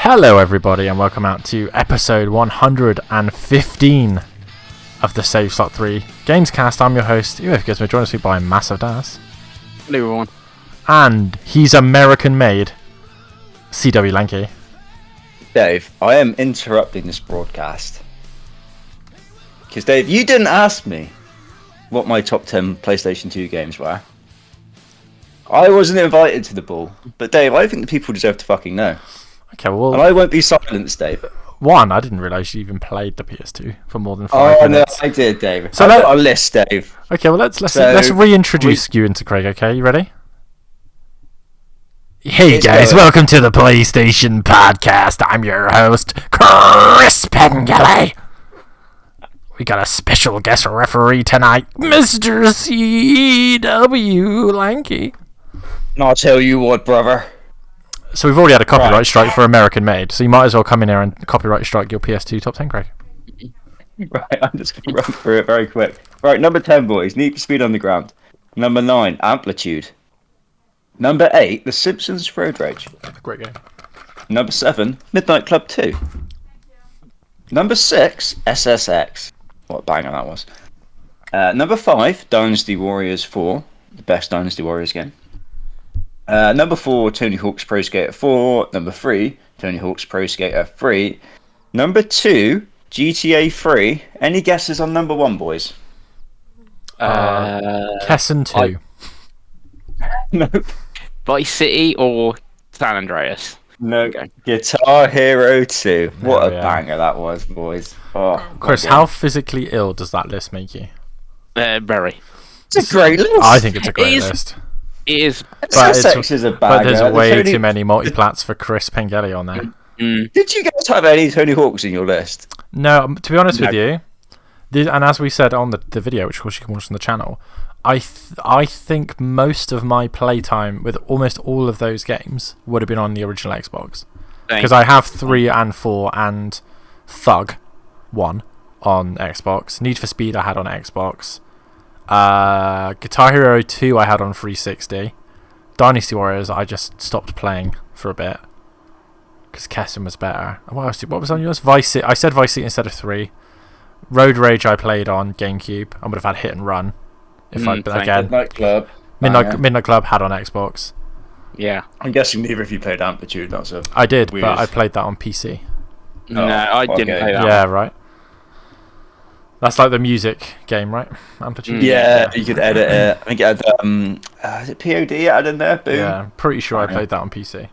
Hello everybody and welcome out to episode 115 of the Save Slot 3 Gamescast. I'm your host, UFGizmo, joined us by Massive Das. Hello everyone. And he's American made, CW Lanky. Dave, I am interrupting this broadcast. Because Dave, you didn't ask me what my top 10 PlayStation 2 games were. I wasn't invited to the ball. But Dave, I think the people deserve to fucking know. Okay, well... And I won't be silenced, Dave. One, I didn't realise you even played the PS2 for more than 5 minutes. No, I did, Dave. So I've got a list, Dave. Okay, well let's reintroduce you into Craig, okay? You ready? Hey guys, welcome to the PlayStation Podcast. I'm your host, Chris Pengi. We got a special guest referee tonight, Mr. CW Lanky. And I'll tell you what, brother. So we've already had a copyright strike for American Made, so you might as well come in here and copyright strike your PS2 top 10, Craig. Right, I'm just going to run through it very quick. Right, number 10, boys, Need for Speed Underground. Number 9, Amplitude. Number 8, The Simpsons Road Rage. Great game. Number 7, Midnight Club 2. Number 6, SSX. What a banger that was. Number 5, Dynasty Warriors 4. The best Dynasty Warriors game. Number 4, Tony Hawk's Pro Skater 4. Number 3, Tony Hawk's Pro Skater 3. Number 2, GTA 3. Any guesses on number 1, boys? Kessen 2. Nope. Vice City or San Andreas? No. Okay. Guitar Hero 2. What a yeah. banger that was, boys. Oh, Chris, how physically ill does that list make you? Very. It's a great list. I think it's a great It is. list. It is. SSX is a banger. But there's way Tony... too many multiplats for Chris Pengelly on there. Did you guys have any Tony Hawks in your list? No, to be honest with you, and as we said on the video, which of course you can watch on the channel, I think most of my playtime with almost all of those games would have been on the original Xbox. Because I have 3 and 4 and Thug 1 on Xbox. Need for Speed I had on Xbox. Guitar Hero 2 I had on 360. Dynasty Warriors I just stopped playing for a bit because Kessen was better. What was on yours? Vice City. I said Vice City instead of 3. Road Rage I played on GameCube. I would have had Hit and Run if I'd been again. Midnight Club. Midnight Club had on Xbox. Yeah. I'm guessing neither of you played Amplitude. That's a I did, weird. but I played that on PC. No, I didn't okay. play that. Yeah, right. That's like the music game, right? Amplitude. Yeah, you could edit it. I think it had is it POD added in there? Boom. Yeah, pretty sure I played that on PC.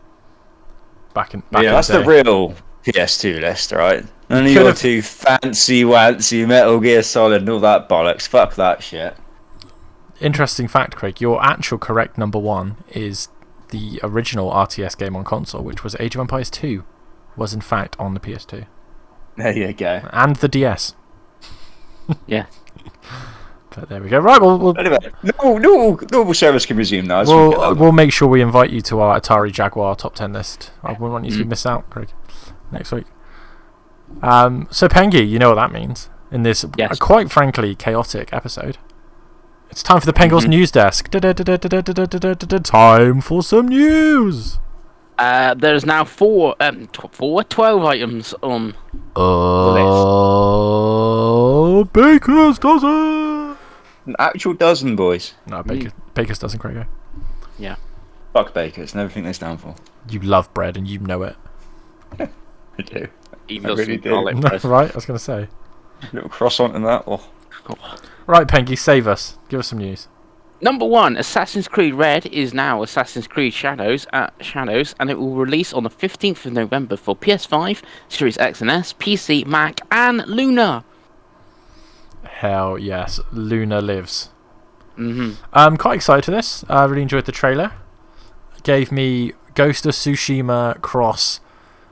Back in That's the day. the real PS2 list, right? None of your two fancy wancy Metal Gear Solid and all that bollocks. Fuck that shit. Interesting fact, Craig. Your actual correct number 1 is the original RTS game on console, which was Age of Empires 2. Was in fact on the PS2 There you go. and the DS. Yeah. But there we go. Right, we'll Anyway, normal service can resume now. we'll make sure we invite you to our Atari Jaguar top 10 list. I wouldn't want you to miss out, Craig, next week. So Pengi, you know what that means in this quite frankly chaotic episode. It's time for the Pengil's news desk. Time for some news. There's now 12 items on Oh, Baker's dozen. An actual dozen, boys. No, Baker's dozen, Craig. Yeah. Fuck Bakers. Never think they stand for. You love bread and you know it. I do. He I really do. Right, I was going to say. Little croissant in that. Oh. Right, Pengi, save us. Give us some news. Number 1, Assassin's Creed Red is now Assassin's Creed Shadows, and it will release on the 15th of November for PS5, Series X and S, PC, Mac, and Luna. Hell yes, Luna lives. Mm-hmm. I'm quite excited for this. I really enjoyed the trailer. It gave me Ghost of Tsushima cross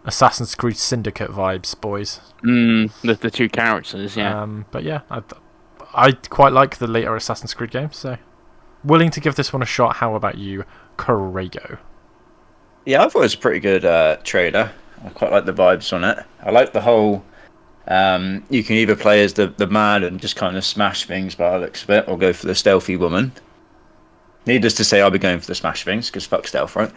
Assassin's Creed Syndicate vibes, boys. The two characters, yeah. But yeah, I quite like the later Assassin's Creed games, so willing to give this one a shot. How about you, Corrego? Yeah, I thought it was a pretty good trailer. I quite like the vibes on it. I like the whole you can either play as the man and just kind of smash things by the looks of it, or go for the stealthy woman. Needless to say, I'll be going for the smash things, because fuck stealth, right?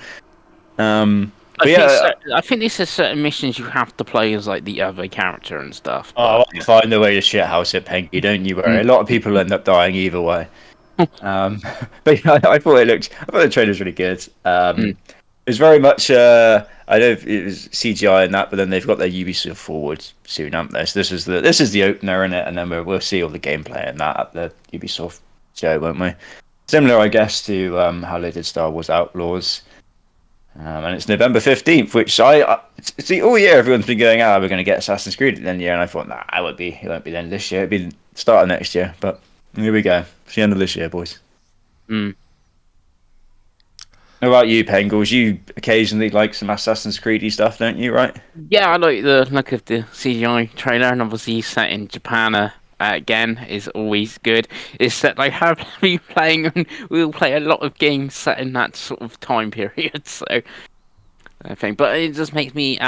I think they said certain missions you have to play as like the other character and stuff. Oh, But, find a way to shithouse it, Pengi. Don't you worry. A lot of people end up dying either way. But yeah, I thought the trailer was really good. It was very much. I know it was CGI and that, but then they've got their Ubisoft Forward soon, haven't they? So this is the opener in it, and then we'll see all the gameplay and that at the Ubisoft show, won't we? Similar, I guess, to how they did Star Wars Outlaws. And it's November 15th, which I see all year everyone's been going, we're going to get Assassin's Creed at the end of the year, and I thought, nah, it won't be the end of this year, it'll be the start of next year, but here we go. It's the end of this year, boys. Mm. How about you, Pengles? You occasionally like some Assassin's Creed-y stuff, don't you, right? Yeah, I like the look of the CGI trailer, and obviously set in Japan again is always good. It's that I have been playing, and we'll play a lot of games set in that sort of time period. So I think, but it just makes me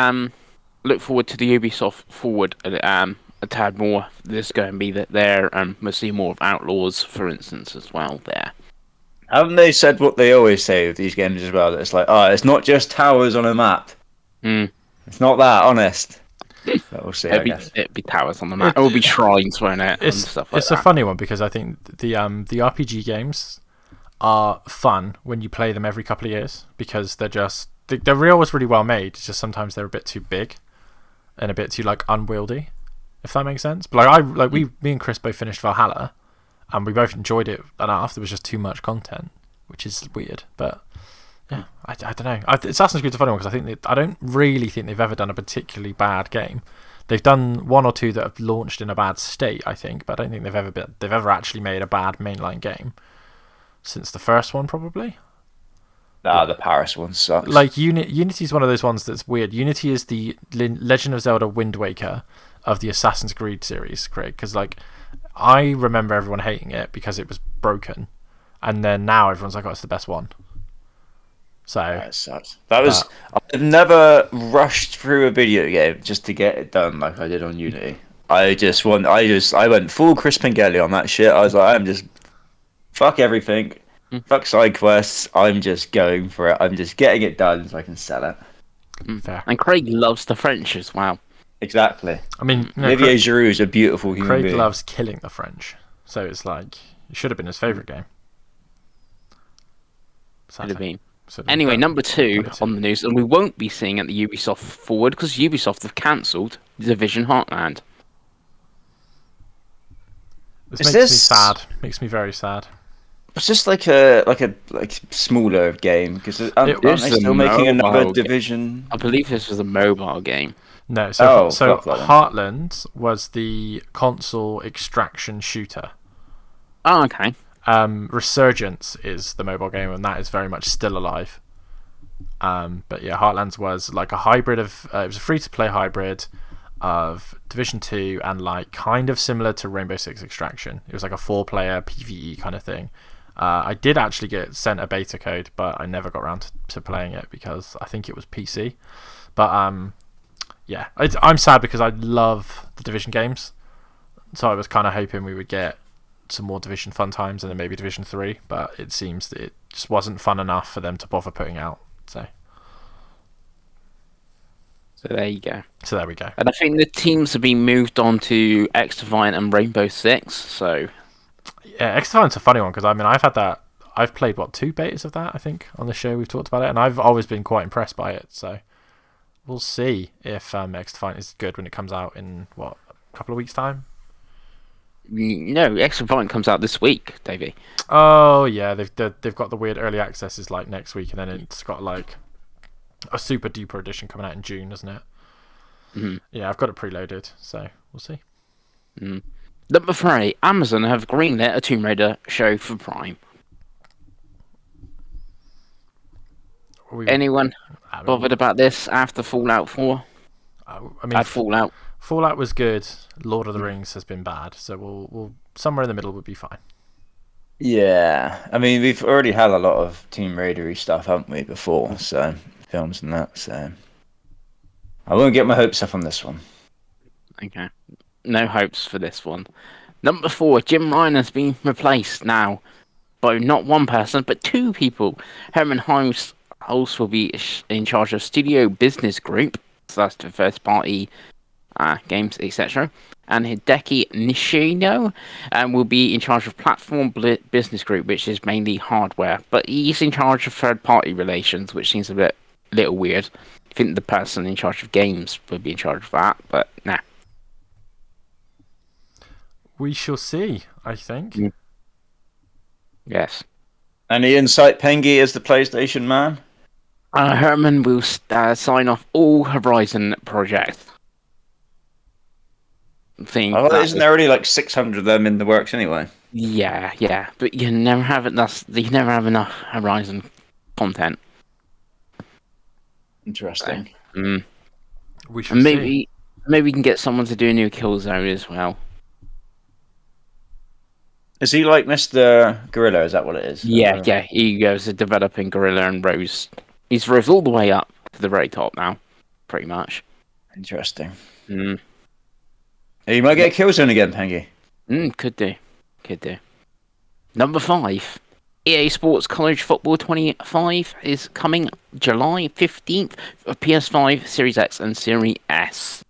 look forward to the Ubisoft Forward a tad more. There's going to be that there, we'll see more of Outlaws, for instance, as well there. Haven't they said what they always say with these games as well? That it's like, it's not just towers on a map. It's not that, honest. But we'll see, I guess. It'd be towers on the map. It will be shrines, won't it? And stuff like it's that. a funny one because I think the RPG games are fun when you play them every couple of years because they're always really well made. It's just sometimes they're a bit too big and a bit too like unwieldy, if that makes sense. But me and Chris both finished Valhalla, and we both enjoyed it enough. There was just too much content, which is weird. But yeah, I don't know. Assassin's Creed's a funny one because I don't really think they've ever done a particularly bad game. They've done one or two that have launched in a bad state, I think, but I don't think they've ever actually made a bad mainline game since the first one, probably. The Paris one sucks. Like Unity is one of those ones that's weird. Unity is the Legend of Zelda Wind Waker of the Assassin's Creed series, Craig, because like I remember everyone hating it because it was broken, and then now everyone's like, "Oh, it's the best one." So that sucks. I've never rushed through a video game just to get it done like I did on Unity. I went full Chris Pengelly on that shit. I was like, I'm just fuck everything, fuck side quests. I'm just going for it. I'm just getting it done so I can sell it. Fair. And Craig loves the French as well. Exactly. I mean, Olivier Giroud is a beautiful human being. Craig loves killing the French, so it's like it should have been his favourite game. Should have been. Anyway, number two on the news, and we won't be seeing at the Ubisoft Forward because Ubisoft have cancelled Division Heartland. This makes me sad. Makes me very sad. It's just like a smaller game because aren't they still making another Division? I believe this was a mobile game. No, so Heartland was the console extraction shooter. Oh, okay. Resurgence is the mobile game, and that is very much still alive. But yeah, Heartlands was like a hybrid of it was a free-to-play hybrid of Division 2 and like kind of similar to Rainbow Six Extraction. It was like a 4-player PvE kind of thing. I did actually get sent a beta code, but I never got around to playing it because I think it was PC. But yeah, I'm sad because I love the Division games, so I was kind of hoping we would get some more Division fun times and then maybe Division 3, but it seems that it just wasn't fun enough for them to bother putting out. So there you go. So there we go. And I think the teams have been moved on to X-Defiant and Rainbow Six. So yeah, X-Defiant's a funny one because I mean I've played 2 betas of that I think on the show. We've talked about it, and I've always been quite impressed by it. So we'll see if X-Defiant is good when it comes out in a couple of weeks' time. No, X-Defiant comes out this week, Davey. Oh yeah, they've got the weird early accesses like next week, and then it's got like a super duper edition coming out in June, isn't it? Mm-hmm. Yeah, I've got it preloaded, so we'll see. Number 3, Amazon have greenlit a Tomb Raider show for Prime. Anyone bothered about this after Fallout 4? I mean, Fallout. Fallout was good. Lord of the Rings has been bad, so we'll somewhere in the middle would be fine. Yeah, I mean we've already had a lot of Tomb Raider-y stuff, haven't we, before? So films and that. So I won't get my hopes up on this one. Okay, no hopes for this one. Number 4, Jim Ryan has been replaced now by not one person but 2 people. Herman Pulse will be in charge of Studio Business Group, so that's the first party games, etc. And Hideki Nishino will be in charge of Platform Business Group, which is mainly hardware. But he's in charge of third party relations, which seems a little weird. I think the person in charge of games would be in charge of that, but nah. We shall see, I think. Yes. Any insight, Pengi, as the PlayStation man? Herman will sign off all Horizon projects. Isn't there already like 600 of them in the works anyway? Yeah, but you never have enough Horizon content. Interesting. We shall see. Maybe we can get someone to do a new Killzone as well. Is he like Mr. Gorilla? Is that what it is? Yeah. He goes to developing Gorilla and rose. He's rose all the way up to the very top now, pretty much. Interesting. You might get Killzone again, Pengi. Could do. Number 5. EA Sports College Football 25 is coming July 15th for PS5, Series X, and Series S.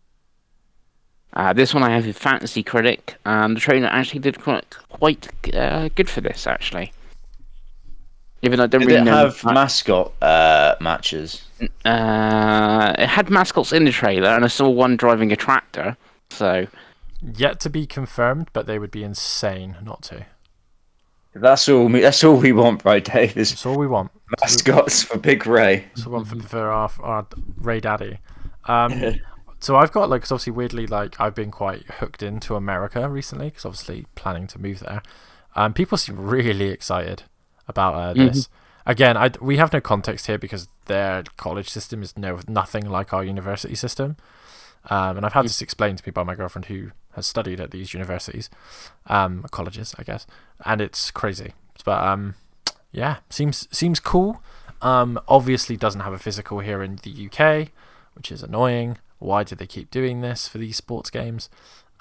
This one I have a Fantasy Critic, and the trailer actually did quite good for this, actually. Even though I don't Did really it know have mascot matches? it had mascots in the trailer, and I saw one driving a tractor, so... Yet to be confirmed, but they would be insane not to. That's all we want, right, Dave? That's all we want. Mascots for Big Ray. That's all we want for our Ray Daddy. So I've got, like, 'cause obviously weirdly, like, I've been quite hooked into America recently, because obviously planning to move there. People seem really excited about this. Again, we have no context here because their college system is nothing like our university system. And I've had this explained to me by my girlfriend who has studied at these universities, colleges, I guess, and it's crazy. But yeah, seems cool. Obviously doesn't have a physical here in the UK, which is annoying. Why do they keep doing this for these sports games?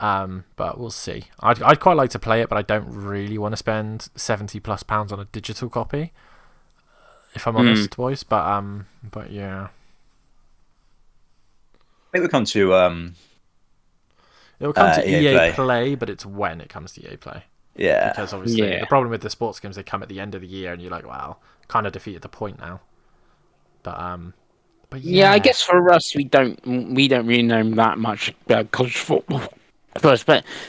But we'll see. I'd quite like to play it, but I don't really want to spend £70+ on a digital copy, if I'm honest, boys. But yeah. I think we'll come to It'll come to EA Play, but it's when it comes to EA Play. Yeah. Because obviously the problem with the sports games, they come at the end of the year, and you're like, wow, kind of defeated the point now. But yeah, I guess for us, we don't really know that much about college football. I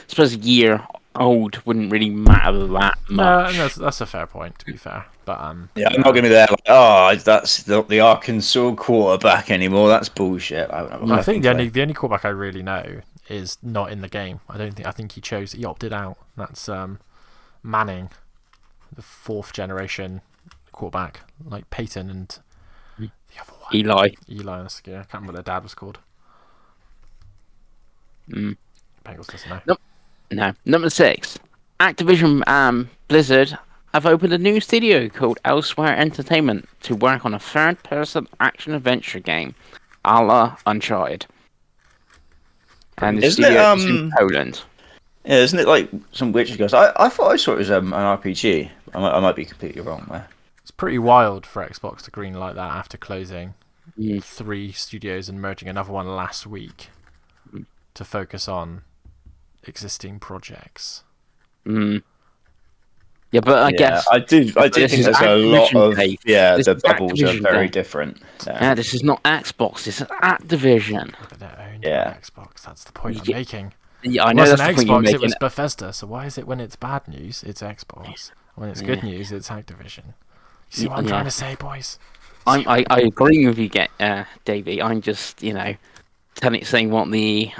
suppose a year old wouldn't really matter that much. No, that's a fair point, to be fair. But yeah, I'm not going to be there like, that's not the Arkansas quarterback anymore. That's bullshit. I think the only quarterback I really know is not in the game. I think he opted out. That's Manning, the 4th generation quarterback, like Peyton and the other one. Eli. I can't remember what their dad was called. Bengals doesn't know. No. Number 6. Activision Blizzard have opened a new studio called Elsewhere Entertainment to work on a third-person action-adventure game, a la Uncharted. And the studio is in Poland. Yeah, isn't it like some Witcher goes? I thought I saw it was an RPG. I might be completely wrong there. It's pretty wild for Xbox to greenlight that after closing 3 studios and merging another one last week to focus on existing projects. Yeah, but I guess I do think there's a lot of the bubbles are very different. Yeah, this is not Xbox. This is Activision. But they're owned by Xbox. That's the point I'm making. Yeah, I know that's the point you're making. It was Bethesda. So why is it when it's bad news, it's Xbox? When it's good news, it's Activision. You see what I'm trying to say, boys? I agree with you, Davey. I'm just saying what the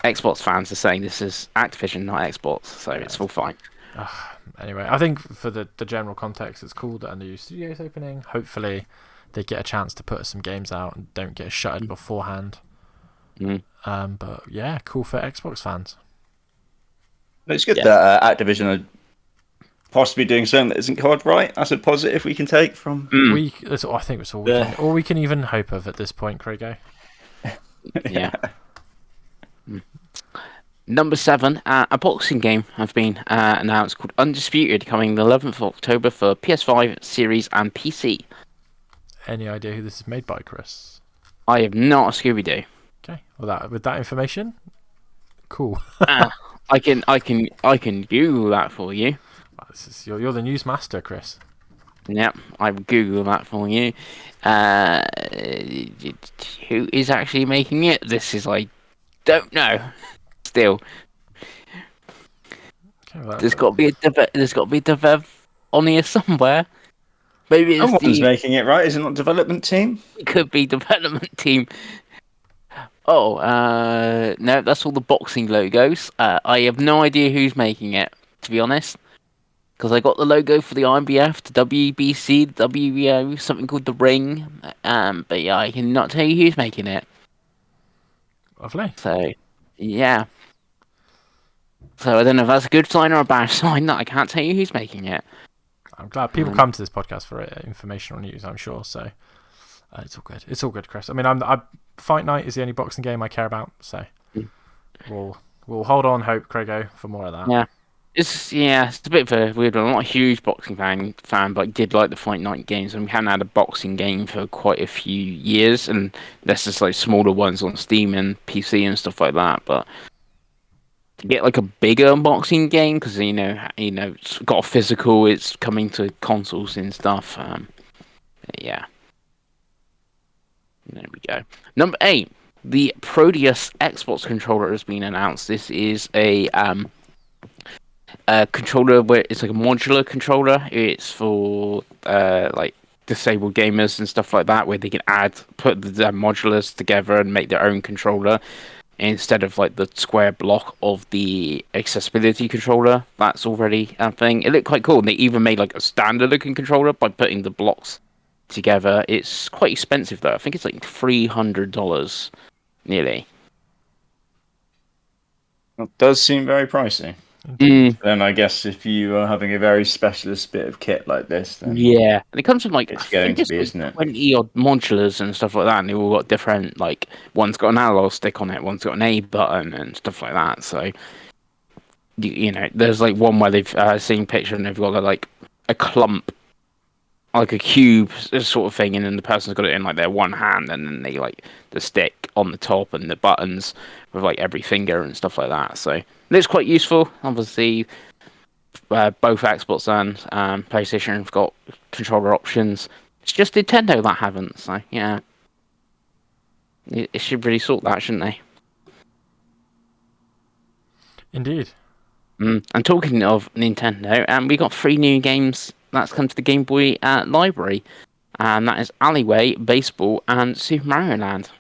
Xbox fans are saying. This is Activision, not Xbox, so it's all fine. Anyway, I think for the general context, it's cool that a new studio is opening. Hopefully, they get a chance to put some games out and don't get shuttered beforehand. But yeah, cool for Xbox fans. It's good that Activision are possibly doing something that isn't called right. That's a positive we can take from. I think it's all we can even hope of at this point, Craigo. Yeah. Number 7, a boxing game has been announced called Undisputed, coming the 11th of October for PS5, Series, and PC. any idea who this is made by, Chris? I have not a Scooby-Doo. Okay. Well, with that information, cool. I can Google that for you. You're the news master, Chris. Yep, I will Google that for you. Who is actually making it? This is I don't know. Still, Okay, well, there's got to be a dev on here somewhere. Maybe it's Someone's making it, right? Is it not development team? it could be development team. Oh, no, that's all the boxing logos. I have no idea who's making it, to be honest. Because I got the logo for the IBF, the WBC, the WBO, something called the Ring. But yeah, I cannot tell you who's making it. Lovely. So, yeah. So I don't know if that's a good sign or a bad sign that I can't tell you who's making it. I'm glad people come to this podcast for informational news, I'm sure. So it's all good. It's all good, Chris. I mean, Fight Night is the only boxing game I care about. So we'll hold on hope, Craigo, for more of that. Yeah. It's a bit of a weird one. I'm not a huge boxing fan, but I did like the Fight Night games, and we haven't had a boxing game for quite a few years, and there's just like smaller ones on Steam and PC and stuff like that. But to get like a bigger boxing game, because it's got a physical, it's coming to consoles and stuff. Yeah. There we go. Number 8, the Proteus Xbox controller has been announced. This is a controller where it's like a modular controller. It's for like disabled gamers and stuff like that, where they can put the modulars together and make their own controller instead of like the square block of the accessibility controller that's already a thing. It looked quite cool. And they even made like a standard looking controller by putting the blocks together. It's quite expensive though. I think it's like $300 nearly. It does seem very pricey. Then I guess if you are having a very specialist bit of kit like this, then yeah, and it comes from like it's going to be, like isn't it? 20 odd modulars and stuff like that, and they all got different. Like one's got an analog stick on it, one's got an A button and stuff like that. So there's like one where they've seen picture and they've got like a clump, like a cube sort of thing, and then the person's got it in like their one hand, and then they like the stick on the top and the buttons with like every finger and stuff like that. So it's quite useful. Obviously, both Xbox and PlayStation have got controller options. It's just Nintendo that haven't. So yeah, it should really sort that, shouldn't they? Indeed. And talking of Nintendo, we got 3 new games that's come to the Game Boy library, and that is Alleyway, Baseball, and Super Mario Land.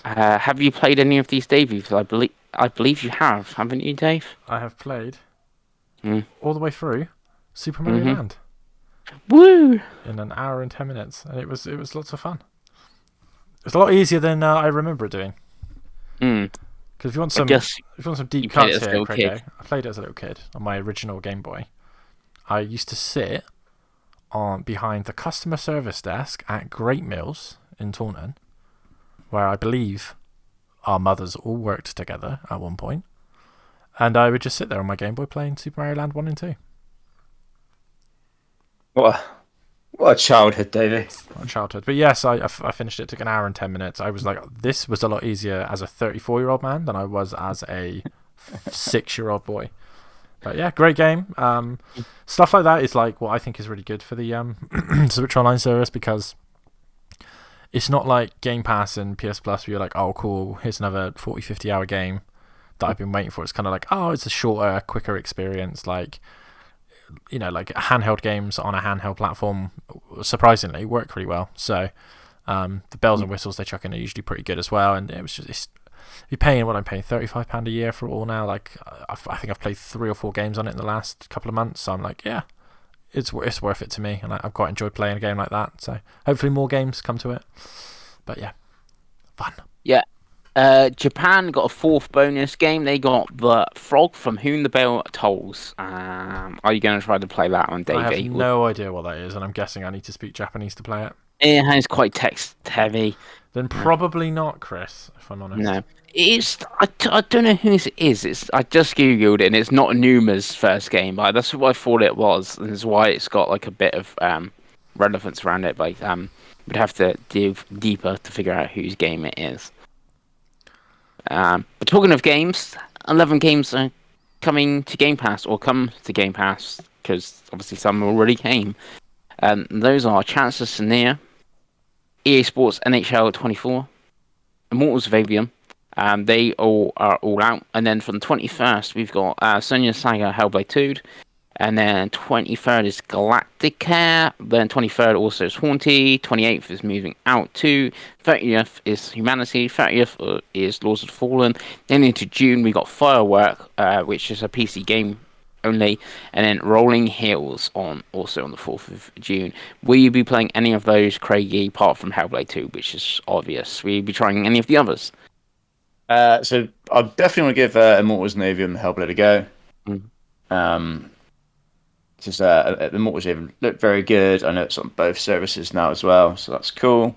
Have you played any of these, Dave? I believe you have, haven't you, Dave? I have played all the way through Super Mario Land. Woo! In an hour and 10 minutes, and it was lots of fun. It's a lot easier than I remember it doing. Because if you want some deep cuts here, Craigo, I played it as a little kid on my original Game Boy. I used to sit behind the customer service desk at Great Mills in Taunton, where I believe our mothers all worked together at one point, and I would just sit there on my Game Boy playing Super Mario Land 1 and 2. What a childhood, Davey. What a childhood. But yes, I finished it. It took an hour and 10 minutes. I was like, this was a lot easier as a 34-year-old man than I was as a 6-year-old boy. But yeah, great game. Stuff like that is like what I think is really good for the Switch Online service, because it's not like Game Pass and PS Plus where you're like, oh cool, here's another 40-50 hour game that I've been waiting for. It's kind of like, oh, it's a shorter, quicker experience. Like, like handheld games on a handheld platform surprisingly work really well. So the bells and whistles they chuck in are usually pretty good as well. And it was just you're paying what I'm paying, £35 a year for it all now. Like I think I've played 3 or 4 games on it in the last couple of months. So I'm like, yeah, it's worth it to me, and I've quite enjoyed playing a game like that. So hopefully more games come to it. But yeah, fun. Yeah. Japan got a 4th bonus game. They got the Frog from Whom the Bell Tolls. Are you going to try to play that one, Davey? I have no idea what that is, and I'm guessing I need to speak Japanese to play it. It's quite text heavy. Then probably not, Chris, if I'm honest. No. I don't know whose it is. I just googled it, and it's not Numa's first game. But that's what I thought it was, and that's why it's got like a bit of relevance around it, but we'd have to dig deeper to figure out whose game it is. But talking of games, 11 games are coming to Game Pass, or come to Game Pass, because obviously some already came. Those are Chances to Near, EA Sports NHL 24, Immortals of Avium. They all are all out. And then from the 21st, we've got Sonya Saga Hellblade 2. And then 23rd is Galactica. Then 23rd also is Haunted. 28th is Moving Out 2. 30th is Humanity. 30th is Lords of the Fallen. Then into June, we got Firework, which is a PC game only. And then Rolling Hills also on the 4th of June. Will you be playing any of those, Craigie, apart from Hellblade 2, which is obvious? Will you be trying any of the others? So I definitely want to give Immortals and Avium Hellblade a go. Just Immortals Avium looked very good. I know it's on both services now as well, so that's cool.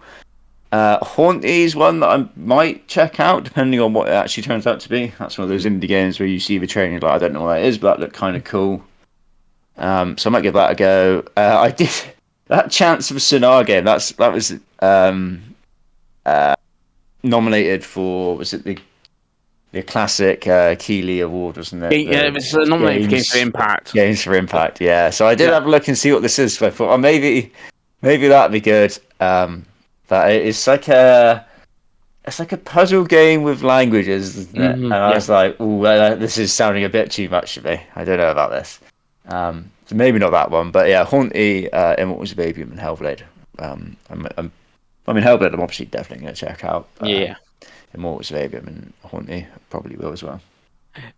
Haunted's one that I might check out, depending on what it actually turns out to be. That's one of those indie games where you see the training, like, I don't know what that is, but that looked kind of cool. So I might give that a go. I did that Chance of a Sonar game. That was nominated for, was it the classic Keeley Award, wasn't it? Yeah, it was nominated for Games for Impact. Games for Impact, yeah. So I did have a look and see what this is. So I thought, oh, maybe that'd be good. But it's like a puzzle game with languages, isn't it? And I was like, "Ooh, this is sounding a bit too much to me. I don't know about this." So maybe not that one, but yeah, Haunted, Immortals of Avium, and Hellblade. Hellblade, I'm obviously definitely going to check out. Immortals of Avium and Haunted probably will as well.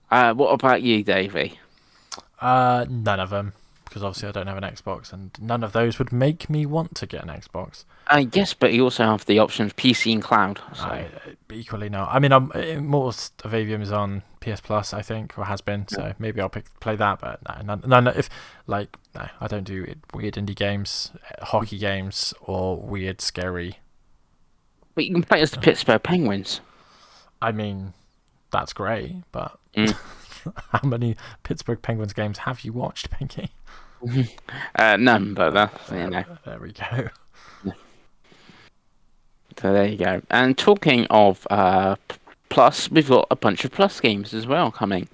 What about you, Davey? None of them, because obviously I don't have an Xbox, and none of those would make me want to get an Xbox. Yes, but you also have the option of PC and cloud. So. Equally no. I mean, Immortals of Avium is on PS Plus, I think, or has been. So maybe I'll play that. But no. I don't do weird indie games, hockey games, or weird scary. But you can play as the Pittsburgh Penguins. I mean, that's great, but how many Pittsburgh Penguins games have you watched, Pengi? None, but there we go. So there you go. And talking of Plus, we've got a bunch of Plus games as well coming,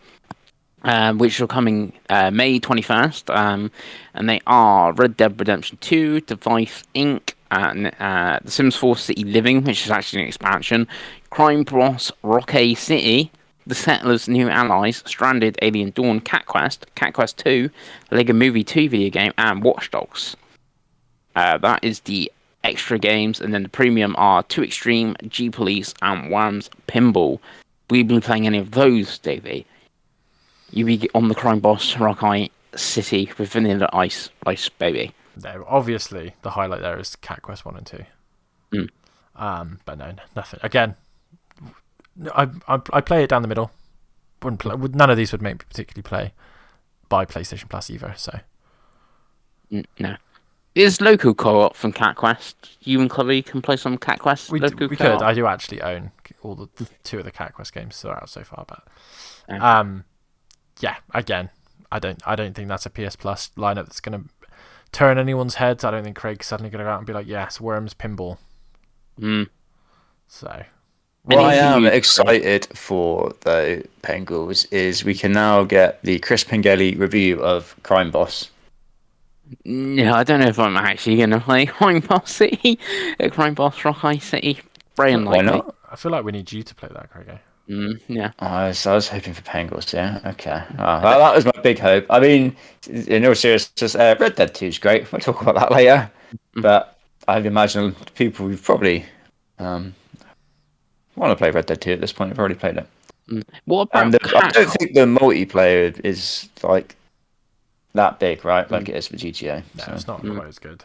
which are coming May 21st, and they are Red Dead Redemption 2, Device Inc., and The Sims 4 City Living, which is actually an expansion, Crime Bros. Rocky City, The Settlers' New Allies, Stranded, Alien Dawn, Cat Quest 2, Lego Movie 2 video game, and Watch Dogs. That is the extra games, and then the premium are 2 Extreme, G Police, and Wham's Pinball. Will you be playing any of those, Davey? You be on the Crime Boss Rocky City with Vanilla Ice Baby. No, obviously the highlight there is Cat Quest 1 and 2. But no, nothing. Again, I play it down the middle. None of these would make me particularly buy PlayStation Plus either. So no. There's local co-op from Cat Quest. You and Chloe can play some Cat Quest. We could. I do actually own all the 2 of the Cat Quest games that are out so far, but yeah. Again, I don't think that's a PS Plus lineup that's going to turn anyone's heads. I don't think Craig's suddenly going to go out and be like, "Yes, Worms Pinball." So, what I am excited for, though, Pengals, is we can now get the Chris Pengelly review of Crime Boss. No, I don't know if I'm actually going to play Crime Boss City. Crime Boss Rocky City. Brain Why not? I feel like we need you to play that, Craig. Yeah. I was hoping for Pengals, yeah. Okay. That was my big hope. I mean, in all seriousness, Red Dead 2 is great. We'll talk about that later. But I'd imagine people who probably want to play Red Dead 2 at this point have already played it. What about I don't think the multiplayer is like that big, right? Like it is for GTA. No, it's not quite as good.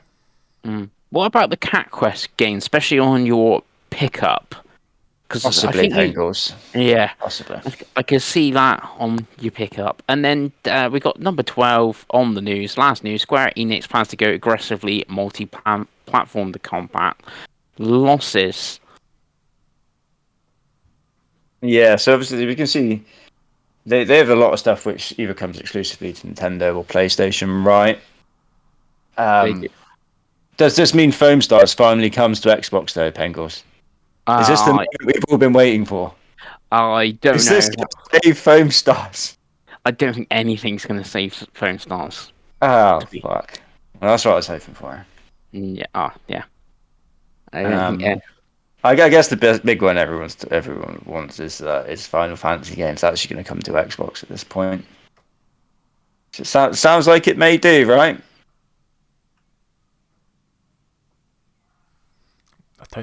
What about the Cat Quest game, especially on your pickup? Possibly Pengals. Yeah. Possibly. I can see that on your pickup. And then we got number 12 on the news. Last news, Square Enix plans to go aggressively multi-platform to combat losses. Yeah, so obviously we can see they have a lot of stuff which either comes exclusively to Nintendo or PlayStation, right? Does this mean Foam Stars finally comes to Xbox though, Pengles? Is this the moment we've all been waiting for? I don't Is know. this going to save Foam Stars? I don't think anything's going to save Foam Stars. Oh, fuck. Well, that's what I was hoping for. Yeah. Yeah. I don't think. I guess the big one everyone wants is Final Fantasy games actually going to come to Xbox at this point. It sounds like it may do, right?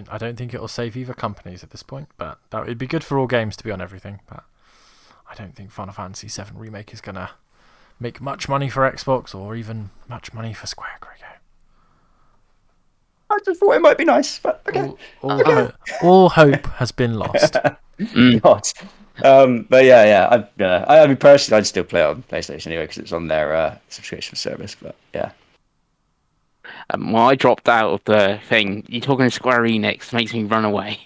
I don't think it'll save either companies at this point, but it'd be good for all games to be on everything. But I don't think Final Fantasy VII Remake is gonna make much money for Xbox or even much money for Square. I just thought it might be nice, but okay. All hope has been lost. God. But yeah. I mean, personally, I'd still play it on PlayStation anyway because it's on their subscription service. But yeah. Well, I dropped out of the thing. You're talking to Square Enix makes me run away.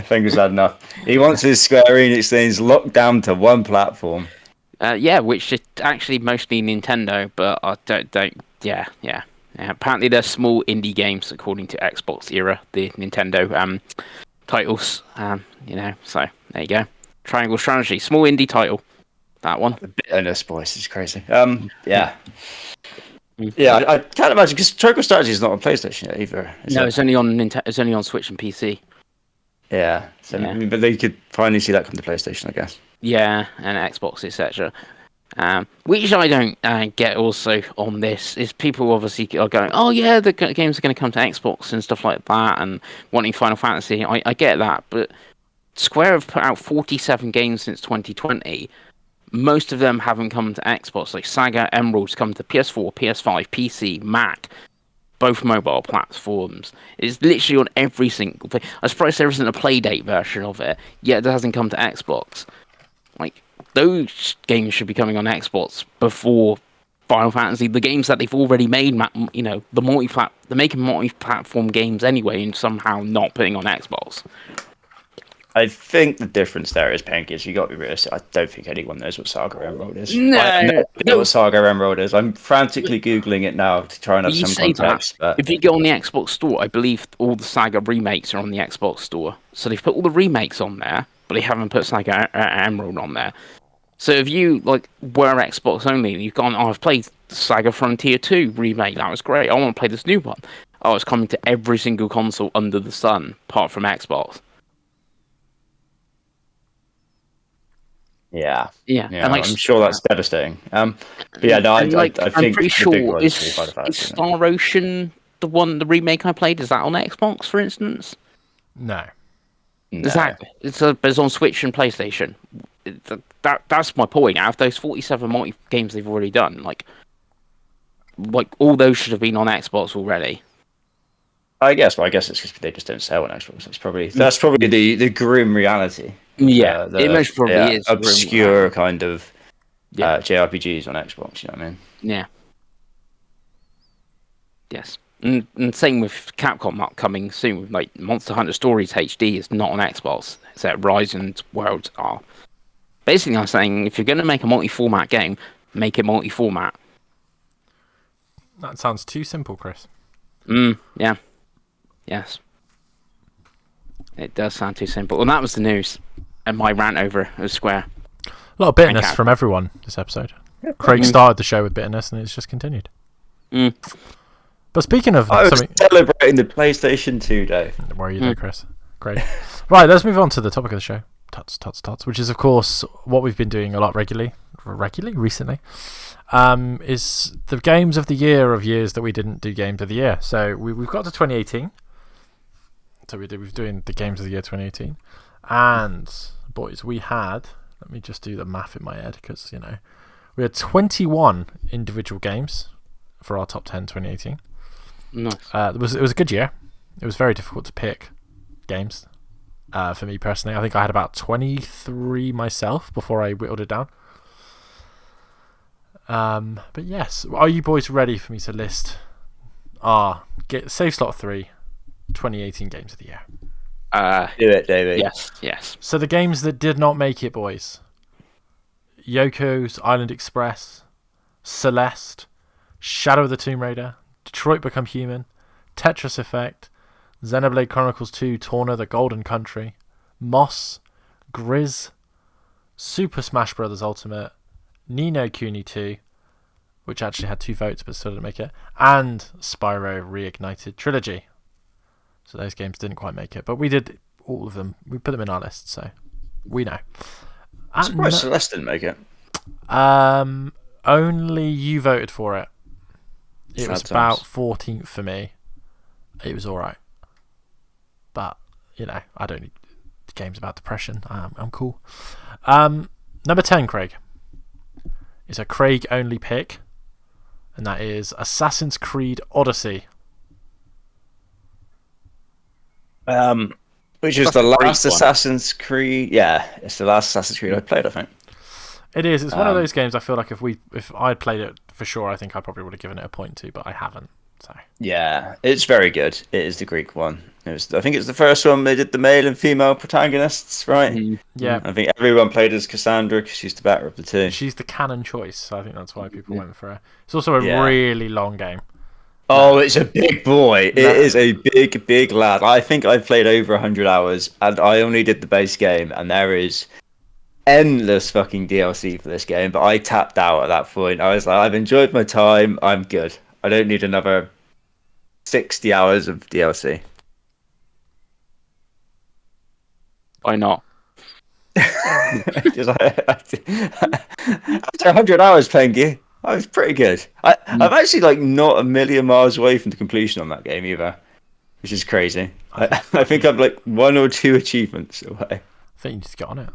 Fingers had enough. He wants his Square Enix things locked down to one platform. Yeah, which is actually mostly Nintendo, but I don't. Yeah. Apparently, they're small indie games according to Xbox era, the Nintendo titles. So there you go. Triangle Strategy, small indie title. That one. The bitterness voice is crazy. Yeah. Yeah, I can't imagine because Triangle Strategy is not on PlayStation yet either. It's only on It's only on Switch and PC. Yeah, but they could finally see that come to PlayStation, I guess. Yeah, and Xbox, etc. Which I don't get also on this is people obviously are going, oh yeah, the games are going to come to Xbox and stuff like that, and wanting Final Fantasy. I get that, but Square have put out 47 games since 2020. Most of them haven't come to Xbox. Like Saga Emerald's come to PS4, PS5, PC, Mac, both mobile platforms. It's literally on every single thing. I'm surprised there isn't a Playdate version of it, yet it hasn't come to Xbox. Like, those games should be coming on Xbox before Final Fantasy. The games that they've already made, they're making multi-platform games anyway, and somehow not putting on Xbox. I think the difference there is, Pengi, is you got to be realistic. I don't think anyone knows what Saga Emerald is. No, I know what Saga Emerald is. I'm frantically googling it now to try and have some context. But if you go on the Xbox store, I believe all the Saga remakes are on the Xbox store. So they've put all the remakes on there, but they haven't put Saga Emerald on there. So if you were Xbox only, and you've gone, I've played Saga Frontier 2 remake, that was great. I want to play this new one. Oh, it's coming to every single console under the sun, apart from Xbox. Yeah. And I'm sure that's devastating. But yeah, no, I think I'm pretty sure is Star Star Ocean the remake I played? Is that on Xbox, for instance? No. Exactly. It's on Switch and PlayStation. That's my point. Out of those 47 multi games they've already done, like all those should have been on Xbox already. I guess it's because they just don't sell on Xbox. That's probably the grim reality. Yeah, it most probably is obscure kind of JRPGs on Xbox. You know what I mean? Yeah. Yes, and same with Capcom coming soon with like Monster Hunter Stories HD is not on Xbox. It's at Horizon's Worlds are. Basically, I'm saying if you're going to make a multi-format game, make it multi-format. That sounds too simple, Chris. Yeah. Yes. It does sound too simple. And that was the news. And my rant over Square. A lot of bitterness from everyone this episode. Craig started the show with bitterness and it's just continued. But speaking of... I was celebrating the PlayStation 2 day. Where are you there, Chris? Great. Right, let's move on to the topic of the show. Tots, which is, of course, what we've been doing a lot recently, is the games of the year of years that we didn't do games of the year. So we've got to 2018. So we're doing the games of the year 2018. And, boys, we had... Let me just do the math in my head, because, we had 21 individual games for our top 10 2018. Nice. It was a good year. It was very difficult to pick games. For me personally, I think I had about 23 myself before I whittled it down. But yes, are you boys ready for me to list Save Slot 3 2018 games of the year? Do it, David. Yes. So the games that did not make it, boys: Yoko's Island Express, Celeste, Shadow of the Tomb Raider, Detroit Become Human, Tetris Effect, Xenoblade Chronicles 2 Torna the Golden Country, Moss, Grizz, Super Smash Bros. Ultimate, Ni no Kuni 2, which actually had 2 votes but still didn't make it, and Spyro Reignited Trilogy. So those games didn't quite make it, but we did all of them. We put them in our list, so we know. I'm surprised Celeste didn't make it. Only you voted for it. It was Sad about times. 14th for me. It was all right, but I don't need games about depression. I'm cool. Number 10, Craig, is a Craig only pick, and that is Assassin's Creed Odyssey. Which is That's the a great last one. Assassin's Creed. Yeah, it's the last Assassin's Creed I played, I think. It is. It's one of those games I feel like if I'd played it for sure, I think I probably would have given it a point to, but I haven't. So Yeah, it's very good. It is the Greek one. I think it's the first one they did the male and female protagonists, right? Mm. yeah, I think everyone played as Cassandra because she's the better of the two. she's the canon choice, so I think that's why people went for her. It's also a Yeah. really long game. Oh, it's a big boy. It is a big, big lad. I think I've played over 100 hours, and I only did the base game, and there is endless fucking DLC for this game, but I tapped out at that point. I was like, I've enjoyed my time. I'm good. I don't need another 60 hours of DLC. Why not? Because after 100 hours, Pengi, I was pretty good. I'm actually not a million miles away from the completion on that game either, which is crazy. I think I'm like 1 or 2 achievements away. I think you need to get on it.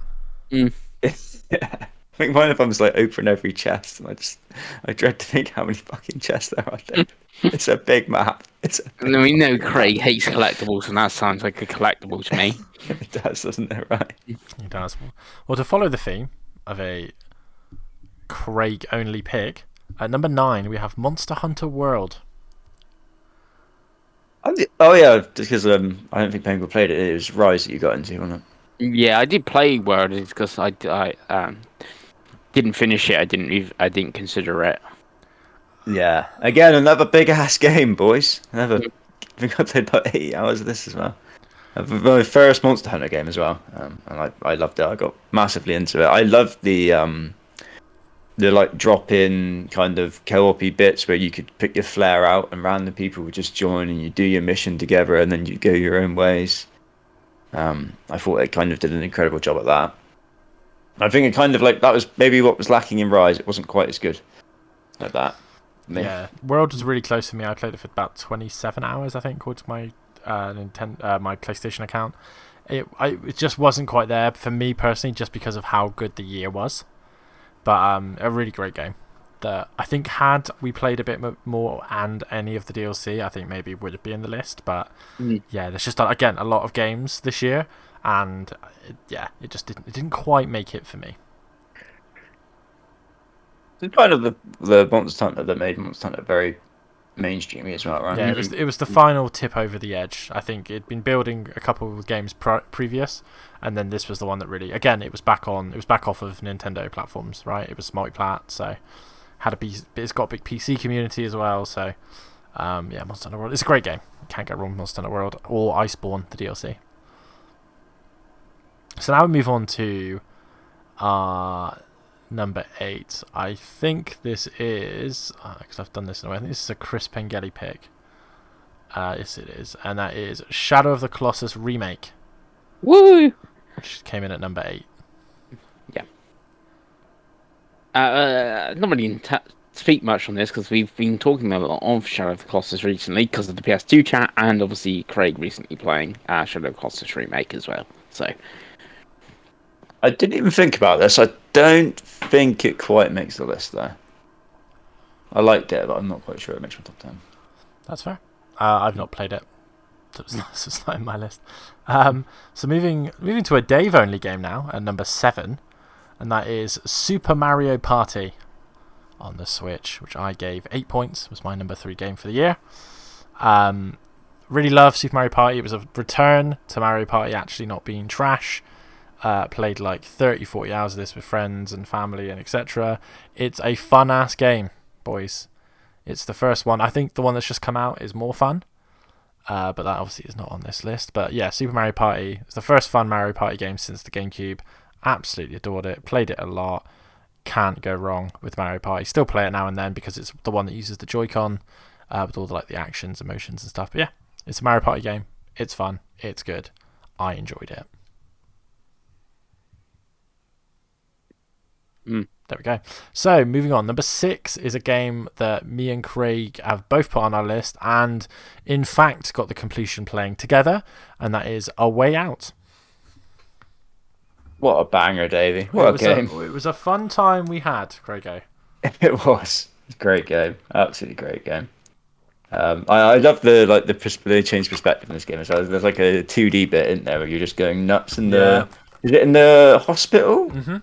I think one of them is open every chest, and I dread to think how many fucking chests there are there. It's a big map. We know Craig hates collectibles, and that sounds like a collectible to me. It does, doesn't it? Right. It does. Well, to follow the theme of a Craig only pick, at number 9 we have Monster Hunter World. Oh yeah, because I don't think Penguin played it. It was Rise that you got into, wasn't it? Yeah, I did play World because I didn't finish it. I didn't consider it. Yeah. Again, another big ass game, boys. I think I played about 80 hours of this as well. My first Monster Hunter game as well, and I loved it. I got massively into it. I loved the drop in kind of co-op-y bits where you could pick your flare out and random people would just join and you do your mission together and then you go your own ways. I thought it kind of did an incredible job at that. I think it kind of that was maybe what was lacking in Rise. It wasn't quite as good like that. Yeah, World was really close to me. I played it for about 27 hours, I think, according to my my PlayStation account. It just wasn't quite there for me personally, just because of how good the year was. But a really great game. That I think had we played a bit more and any of the DLC, I think maybe would have been in the list. But yeah, there's just again a lot of games this year, and it just didn't quite make it for me. It's kind of the Monster Hunter that made Monster Hunter very mainstreamy as well, right? Yeah, it was the final tip over the edge. I think it'd been building a couple of games previous, and then this was the one that really, again, it was back off of Nintendo platforms, right? It was multi-plat, so it's got a big PC community as well. So yeah, Monster Hunter World, it's a great game. Can't go wrong with Monster Hunter World or Iceborne, the DLC. So now we move on to number 8. I think this is because I've done this in a way. I think this is a Chris Pengelly pick. Yes, it is, and that is Shadow of the Colossus remake. Woo! Which came in at number 8. Yeah. Not really speak much on this because we've been talking a lot of Shadow of the Colossus recently because of the PS2 chat, and obviously Craig recently playing Shadow of the Colossus remake as well. So. I didn't even think about this. I don't think it quite makes the list though. I liked it, but I'm not quite sure it makes my top 10. That's fair. I've not played it, so it's not in my list. So moving to a Dave only game now at number 7, and that is Super Mario Party on the Switch, which I gave 8 points. Was my number 3 game for the year. Really love Super Mario Party. It was a return to Mario Party actually not being trash. Played 30-40 hours of this with friends and family and etc. It's a fun ass game, boys. It's the first one. I think the one that's just come out is more fun. But that obviously is not on this list. But yeah, Super Mario Party is the first fun Mario Party game since the GameCube. Absolutely adored it. Played it a lot. Can't go wrong with Mario Party. Still play it now and then because it's the one that uses the Joy-Con with all the actions, emotions, and stuff. But yeah, it's a Mario Party game. It's fun. It's good. I enjoyed it. There we go. So, moving on. Number 6 is a game that me and Craig have both put on our list and, in fact, got the completion playing together, and that is A Way Out. What a banger, Davey. What a game. It was a fun time we had, Craigo. It was. Great game. Absolutely great game. I love the change perspective in this game as well. There's like a 2D bit in there where you're just going nuts in the... Is it in the hospital? Mm-hmm.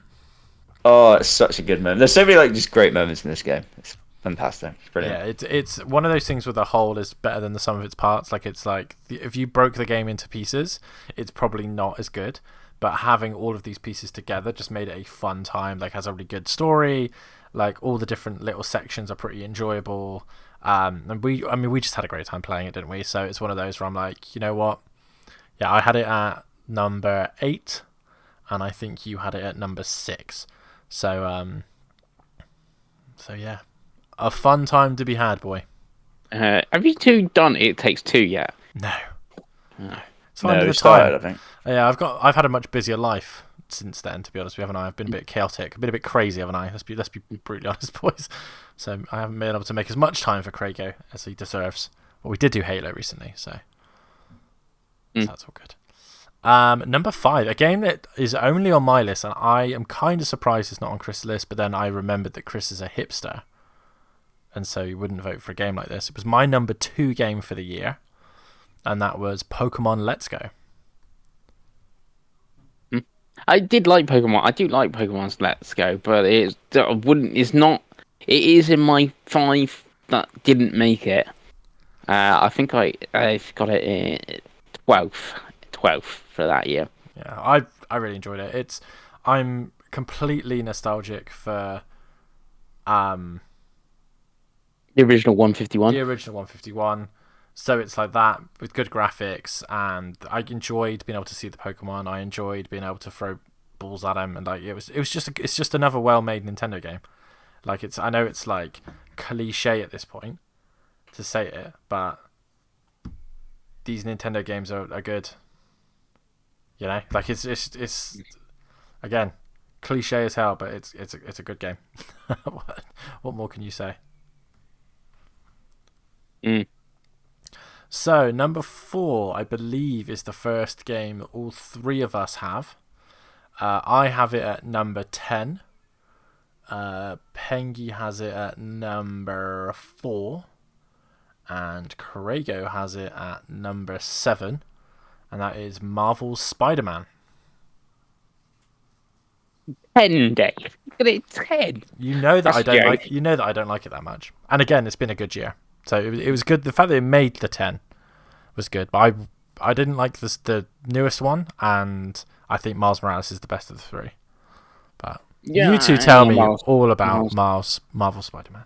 Oh, it's such a good moment. There's so many just great moments in this game. It's fantastic. It's brilliant. Yeah, it's one of those things where the whole is better than the sum of its parts. If you broke the game into pieces, it's probably not as good. But having all of these pieces together just made it a fun time. Has a really good story. All the different little sections are pretty enjoyable. And we just had a great time playing it, didn't we? So it's one of those where I'm like, you know what? Yeah, I had it at number 8, and I think you had it at number 6. So yeah, a fun time to be had, boy. Have you two done It Takes Two yet? No. It's No, finding the started, I time. think. Yeah, I've had a much busier life since then, to be honest with you, haven't I? I've been a bit chaotic, a bit crazy, haven't I? Let's be brutally honest, boys. So I haven't been able to make as much time for Craigo as he deserves. But we did do Halo recently, so that's all good. Number 5, a game that is only on my list, and I am kind of surprised it's not on Chris' list, but then I remembered that Chris is a hipster, and so he wouldn't vote for a game like this. It was my number 2 game for the year, and that was Pokemon Let's Go. I did like Pokemon. I do like Pokemon's Let's Go, but it is in my 5 that didn't make it. I think I've got it in 12th for that year. Yeah, I really enjoyed it. I'm completely nostalgic for The original 151. The original 151. So it's like that with good graphics, and I enjoyed being able to see the Pokemon. I enjoyed being able to throw balls at them, and it's just another well-made Nintendo game. I know it's cliche at this point to say it, but these Nintendo games are good. You know, it's again cliche as hell, but it's a good game. What more can you say? So number 4, I believe, is the first game that all 3 of us have. I have it at number 10. Pengi has it at number 4, and Craigo has it at number 7, and that is Marvel's Spider-Man. 10, Dave. Look at it, 10. You know that That's I don't a like. joke. You know that I don't like it that much. And again, it's been a good year, so it was good. The fact that it made the 10 was good, but I didn't like the newest one, and I think Miles Morales is the best of the 3. But Yeah, you two tell me Miles- all about Marvel Spider-Man.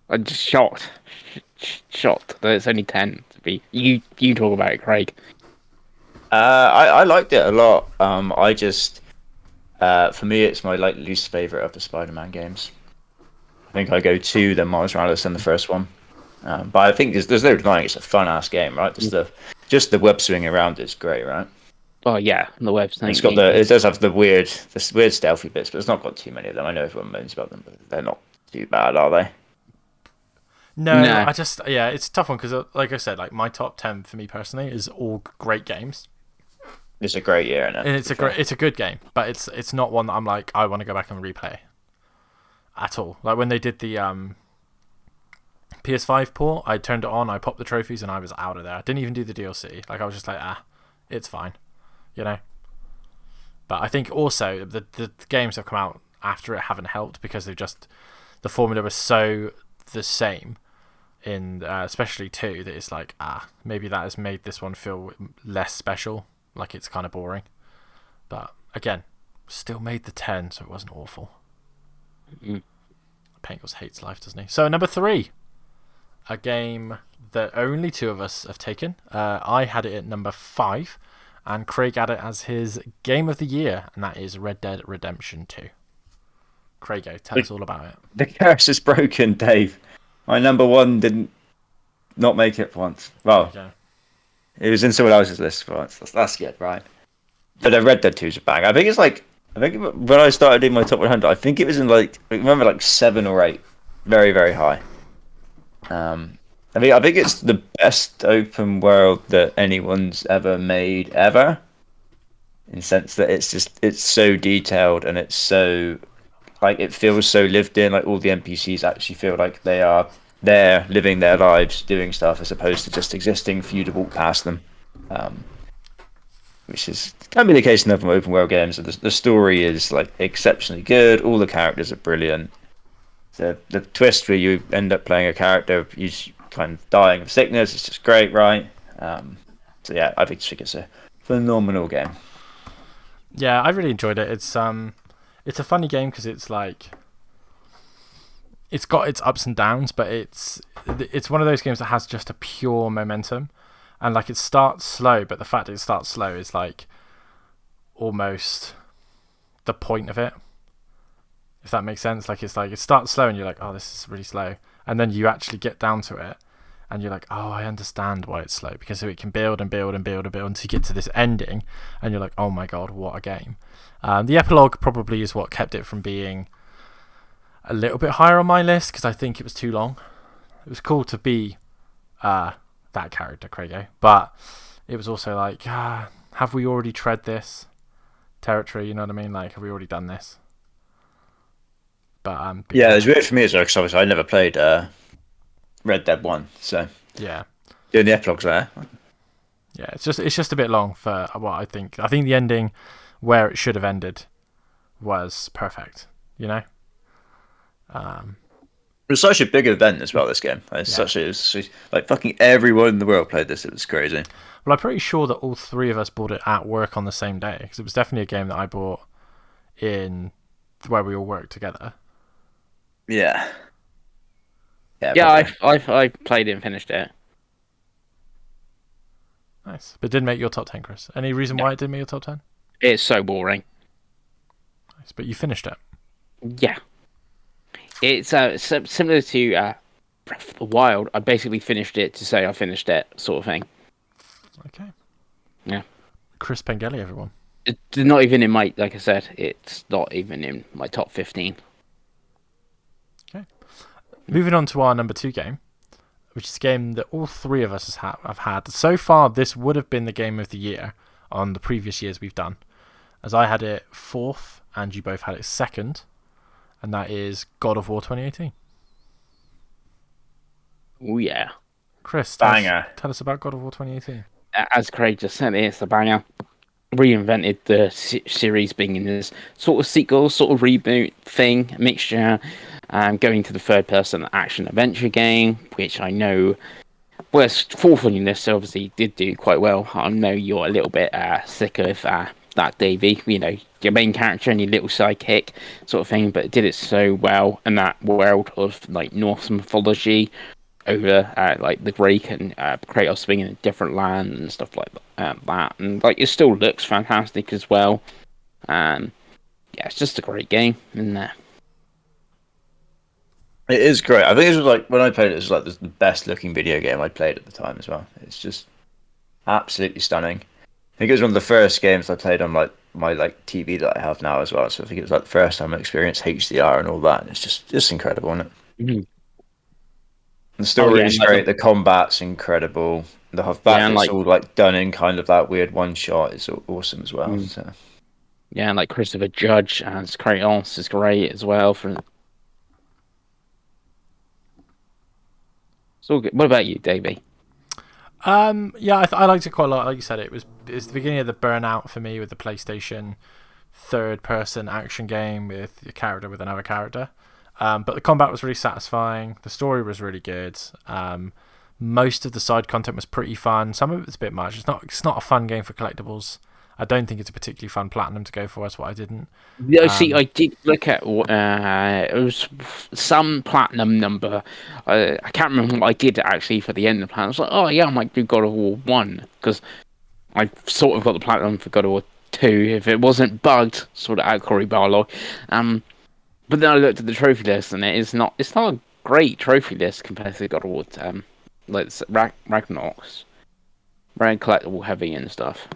I'm just shocked that it's only 10 to be. You talk about it, Craig. I liked it a lot. For me, it's my least favorite of the Spider-Man games. I think I go 2, then Miles Morales, then the first one. But I think there's no denying it's a fun-ass game, right? Just the web swinging around is great, right? Oh yeah, the website. It does have the weird stealthy bits, but it's not got too many of them. I know everyone moans about them, but they're not too bad, are they? No, No. it's a tough one because, like I said, my top 10 for me personally is all great games, It's a great year, and it's a good game, but it's not one that I'm like I want to go back and replay at all. Like when they did the PS5 port, I turned it on, I popped the trophies, and I was out of there. I didn't even do the DLC. I was just like, it's fine, you know. But I think also the games that have come out after it haven't helped because the formula was so the same in especially 2 that it's like maybe that has made this one feel less special, like it's kind of boring. But again, still made the 10, so it wasn't awful. Mm. Pengels hates life, doesn't he? So number 3, a game that only 2 of us have taken. I had it at number 5, and Craig had it as his game of the year, and that is Red Dead Redemption 2. Craigo, tell us all about it. The curse is broken, Dave. My number 1 didn't not make it for once. Well, Okay. it was in someone else's list for once. That's good, right? But the Red Dead 2 is a bang. I think when I started doing my top 100, I think it was in I remember 7 or 8, very very high. I think it's the best open world that anyone's ever made ever. In the sense that it's so detailed and it's so it feels so lived in. Like all the NPCs actually feel like they are there living their lives, doing stuff as opposed to just existing for you to walk past them. Which can be the case in other open world games. The story is exceptionally good. All the characters are brilliant. The twist where you end up playing a character who's kind of dying of sickness is just great, right? So yeah, I think it's a phenomenal game. Yeah, I really enjoyed it. It's a funny game because it's it's got its ups and downs, but it's one of those games that has just a pure momentum. And it starts slow, but the fact that it starts slow is almost the point of it. If that makes sense. It starts slow and you're like, oh, this is really slow. And then you actually get down to it and you're like, oh, I understand why it's slow. Because it can build and build and build and build until you get to this ending and you're like, oh my god, what a game. The epilogue probably is what kept it from being a little bit higher on my list because I think it was too long. It was cool to be that character, Craigo, but it was also have we already tread this territory? You know what I mean? Have we already done this? But yeah, it's weird for me as well because obviously I never played Red Dead 1, so yeah, doing the epilogues there. Yeah, it's just a bit long for what I think. I think the ending where it should have ended was perfect. You know. It was such a big event as well. This game, it's fucking everyone in the world played this. It was crazy. Well, I'm pretty sure that all 3 of us bought it at work on the same day because it was definitely a game that I bought in where we all worked together. Yeah. Yeah, I played it and finished it. Nice, but didn't make your top 10, Chris. Any reason why it didn't make your top 10? It's so boring. Nice, but you finished it. Yeah. It's similar to Breath of the Wild. I basically finished it to say I finished it, sort of thing. Okay. Yeah. Chris Pengelly, everyone. It's not even in my, like I said, it's not even in my top 15. Okay. Moving on to our number 2 game, which is a game that all 3 of us have had. So far, this would have been the game of the year on the previous years we've done, as I had it 4th and you both had it 2nd. And that is God of War 2018. Oh, yeah. Chris, banger. Tell us about God of War 2018. As Craig just said, it's a banger. Reinvented the series being in this sort of sequel, sort of reboot thing, mixture, going to the third-person action-adventure game, which I know was 4th on your list, so obviously did do quite well. I know you're a little bit sick of that, Davey, your main character and your little sidekick sort of thing, but it did it so well in that world of Norse mythology over the Greek and Kratos being in a different land and stuff like that, and it still looks fantastic as well. Yeah, it's just a great game in there. It is great. I think it was when I played it, it was the best looking video game I played at the time as well. It's just absolutely stunning. I think it was one of the first games I played on my TV that I have now as well. So I think it was the first time I experienced HDR and all that. And it's just incredible, isn't it? Mm-hmm. The story is great. The combat's incredible. The fact that it's all done in kind of that weird one shot is awesome as well. So. Yeah, and Christopher Judge as Kratos is great as well. It's all good. What about you, Davey? Yeah, I liked it quite a lot. Like you said, it's the beginning of the burnout for me with the PlayStation third-person action game with your character with another character. But the combat was really satisfying. The story was really good. Most of the side content was pretty fun. Some of it was a bit much. It's not a fun game for collectibles. I don't think it's a particularly fun platinum to go for. That's why I didn't. Yeah, see, I did look at it was some platinum number. I can't remember what I did actually for the end of the platinum. I was like, oh yeah, I might do God of War 1 because I sort of got the platinum for God of War 2 if it wasn't bugged, sort of out Cory Barlow. But then I looked at the trophy list and it's not a great trophy list compared to God of War like Ragnarok's very collectible heavy and stuff.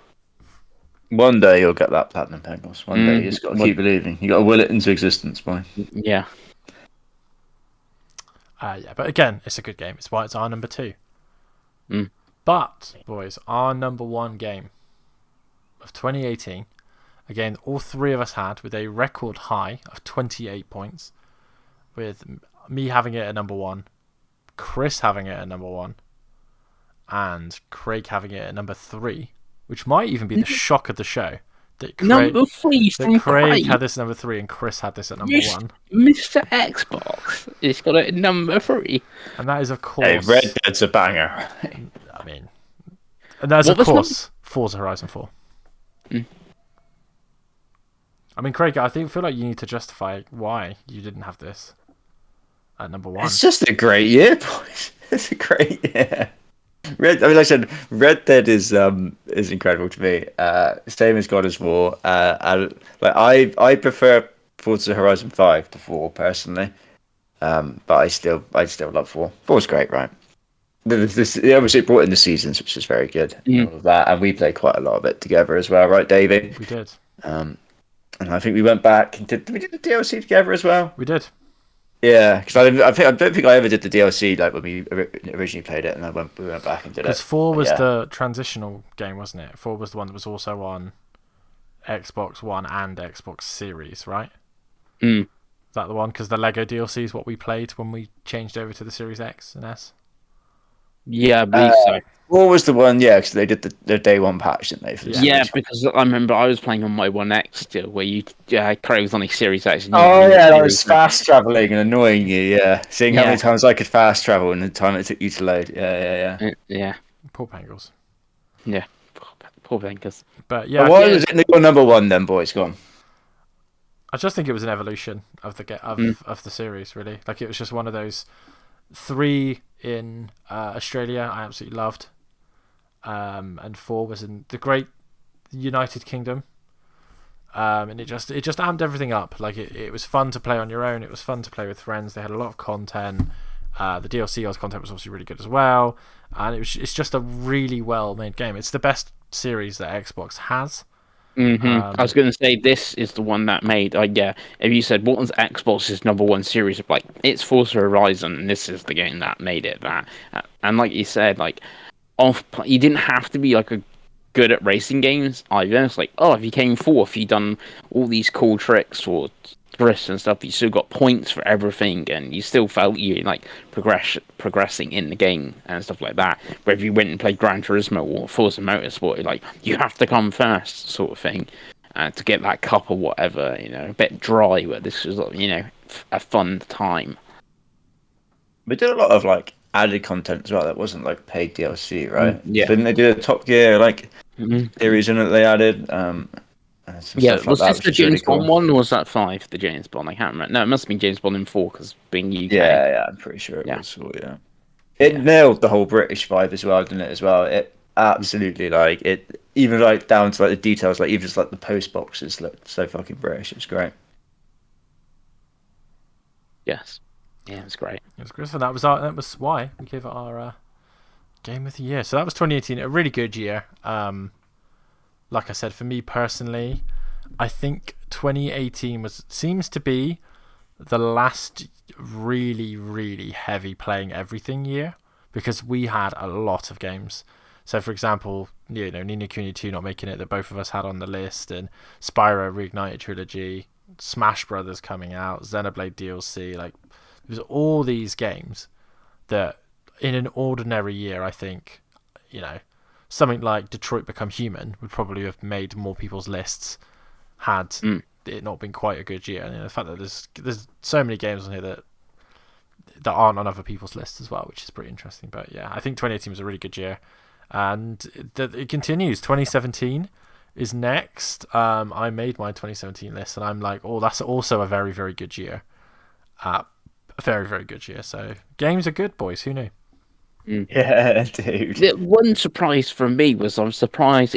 One day you'll get that platinum, Pengos. One day you just got to keep believing. You got to will it into existence, boy. Yeah. Yeah, but again, it's a good game. It's why it's our number 2. But, boys, our number 1 game of 2018, again, all 3 of us had with a record high of 28 points, with me having it at number 1, Chris having it at number 1, and Craig having it at number 3, which might even be the shock of the show. Number 3 from Craig had this number 3 and Chris had this at number 1. Mr. Xbox, it's got it at number 3. And that is, of course... Hey, Red Dead's a banger. I mean... And that's, of course, Forza Horizon 4. I mean, Craig, I feel like you need to justify why you didn't have this at number 1. It's just a great year, boys. It's a great year. Like I said, Red Dead is incredible to me. Same as God of War. I prefer Forza Horizon 5 to 4 personally. But I still love 4. 4's great, right? Obviously it brought in the seasons, which is very good. And all of that, and we played quite a lot of it together as well, right, David? We did. And I think we went back and did we do the DLC together as well? We did. Yeah, because I don't think I ever did the DLC like when we originally played it, and we went back and did it. Because 4 was the transitional game, wasn't it? 4 was the one that was also on Xbox One and Xbox Series, right? Is that the one? Because the Lego DLC is what we played when we changed over to the Series X and S. Yeah, I believe so. What was the one? Yeah, because they did the day 1 patch, didn't they? For the Yeah, because I remember I was playing on my One X still, where Craig was on a Series X. And I was fast traveling and annoying you. Yeah, seeing how many times I could fast travel and the time it took you to load. Yeah. Poor Pangles. Yeah, poor Pangles. But yeah, why was it your number 1 then, boys? Go on. I just think it was an evolution of the of the series, really. Like, it was just one of those 3 in Australia I absolutely loved, and 4 was in the great United Kingdom, and it just amped everything up. Like, it was fun to play on your own, it was fun to play with friends, they had a lot of content, the DLC content was obviously really good as well, and it's just a really well made game. It's the best series that Xbox has. I was going to say, this is the one that made, if you said, what was Xbox's number 1 series, like, it's Forza Horizon, and this is the game that made it that. And like you said, like, you didn't have to be, like, good at racing games either. It's like, if you came 4th, you done all these cool tricks or drifts and stuff, you still got points for everything, and you still felt you, like, progressing in the game and stuff like that. But if you went and played Gran Turismo or Forza Motorsport, like, you have to come first, sort of thing, to get that cup or whatever, a bit dry, but this was, a fun time. We did a lot of, like, added content as well that wasn't, like, paid DLC, right? Yeah. Didn't they do a Top Gear, like, series in it they added? Was this the James Bond one, or was that 5, the James Bond? I can't remember. No, it must have been James Bond in 4, because being UK. Yeah, I'm pretty sure it was. So, yeah. It nailed the whole British vibe as well, didn't it, as well? It absolutely, like, it, even, like, down to, like, the details, like, even just, like, the post boxes looked so fucking British. It was great. Yes. Yeah, it was great. It was great. So that was why we gave it our game of the year. So that was 2018, a really good year. Like I said, for me personally, I think 2018 seems to be the last really, really heavy playing everything year, because we had a lot of games. So, for example, Ni no Kuni 2 not making it, that both of us had on the list, and Spyro Reignited Trilogy, Smash Brothers coming out, Xenoblade DLC, like, there's all these games that in an ordinary year, I think, something like Detroit Become Human would probably have made more people's lists had it not been quite a good year. And the fact that there's so many games on here that aren't on other people's lists as well, which is pretty interesting. But yeah, I think 2018 was a really good year, and it continues. 2017 is next. I made my 2017 list, and I'm like, oh, that's also a very, very good year. A very, very good year. So games are good, boys. Who knew? Yeah, dude. The one surprise for me was I was surprised,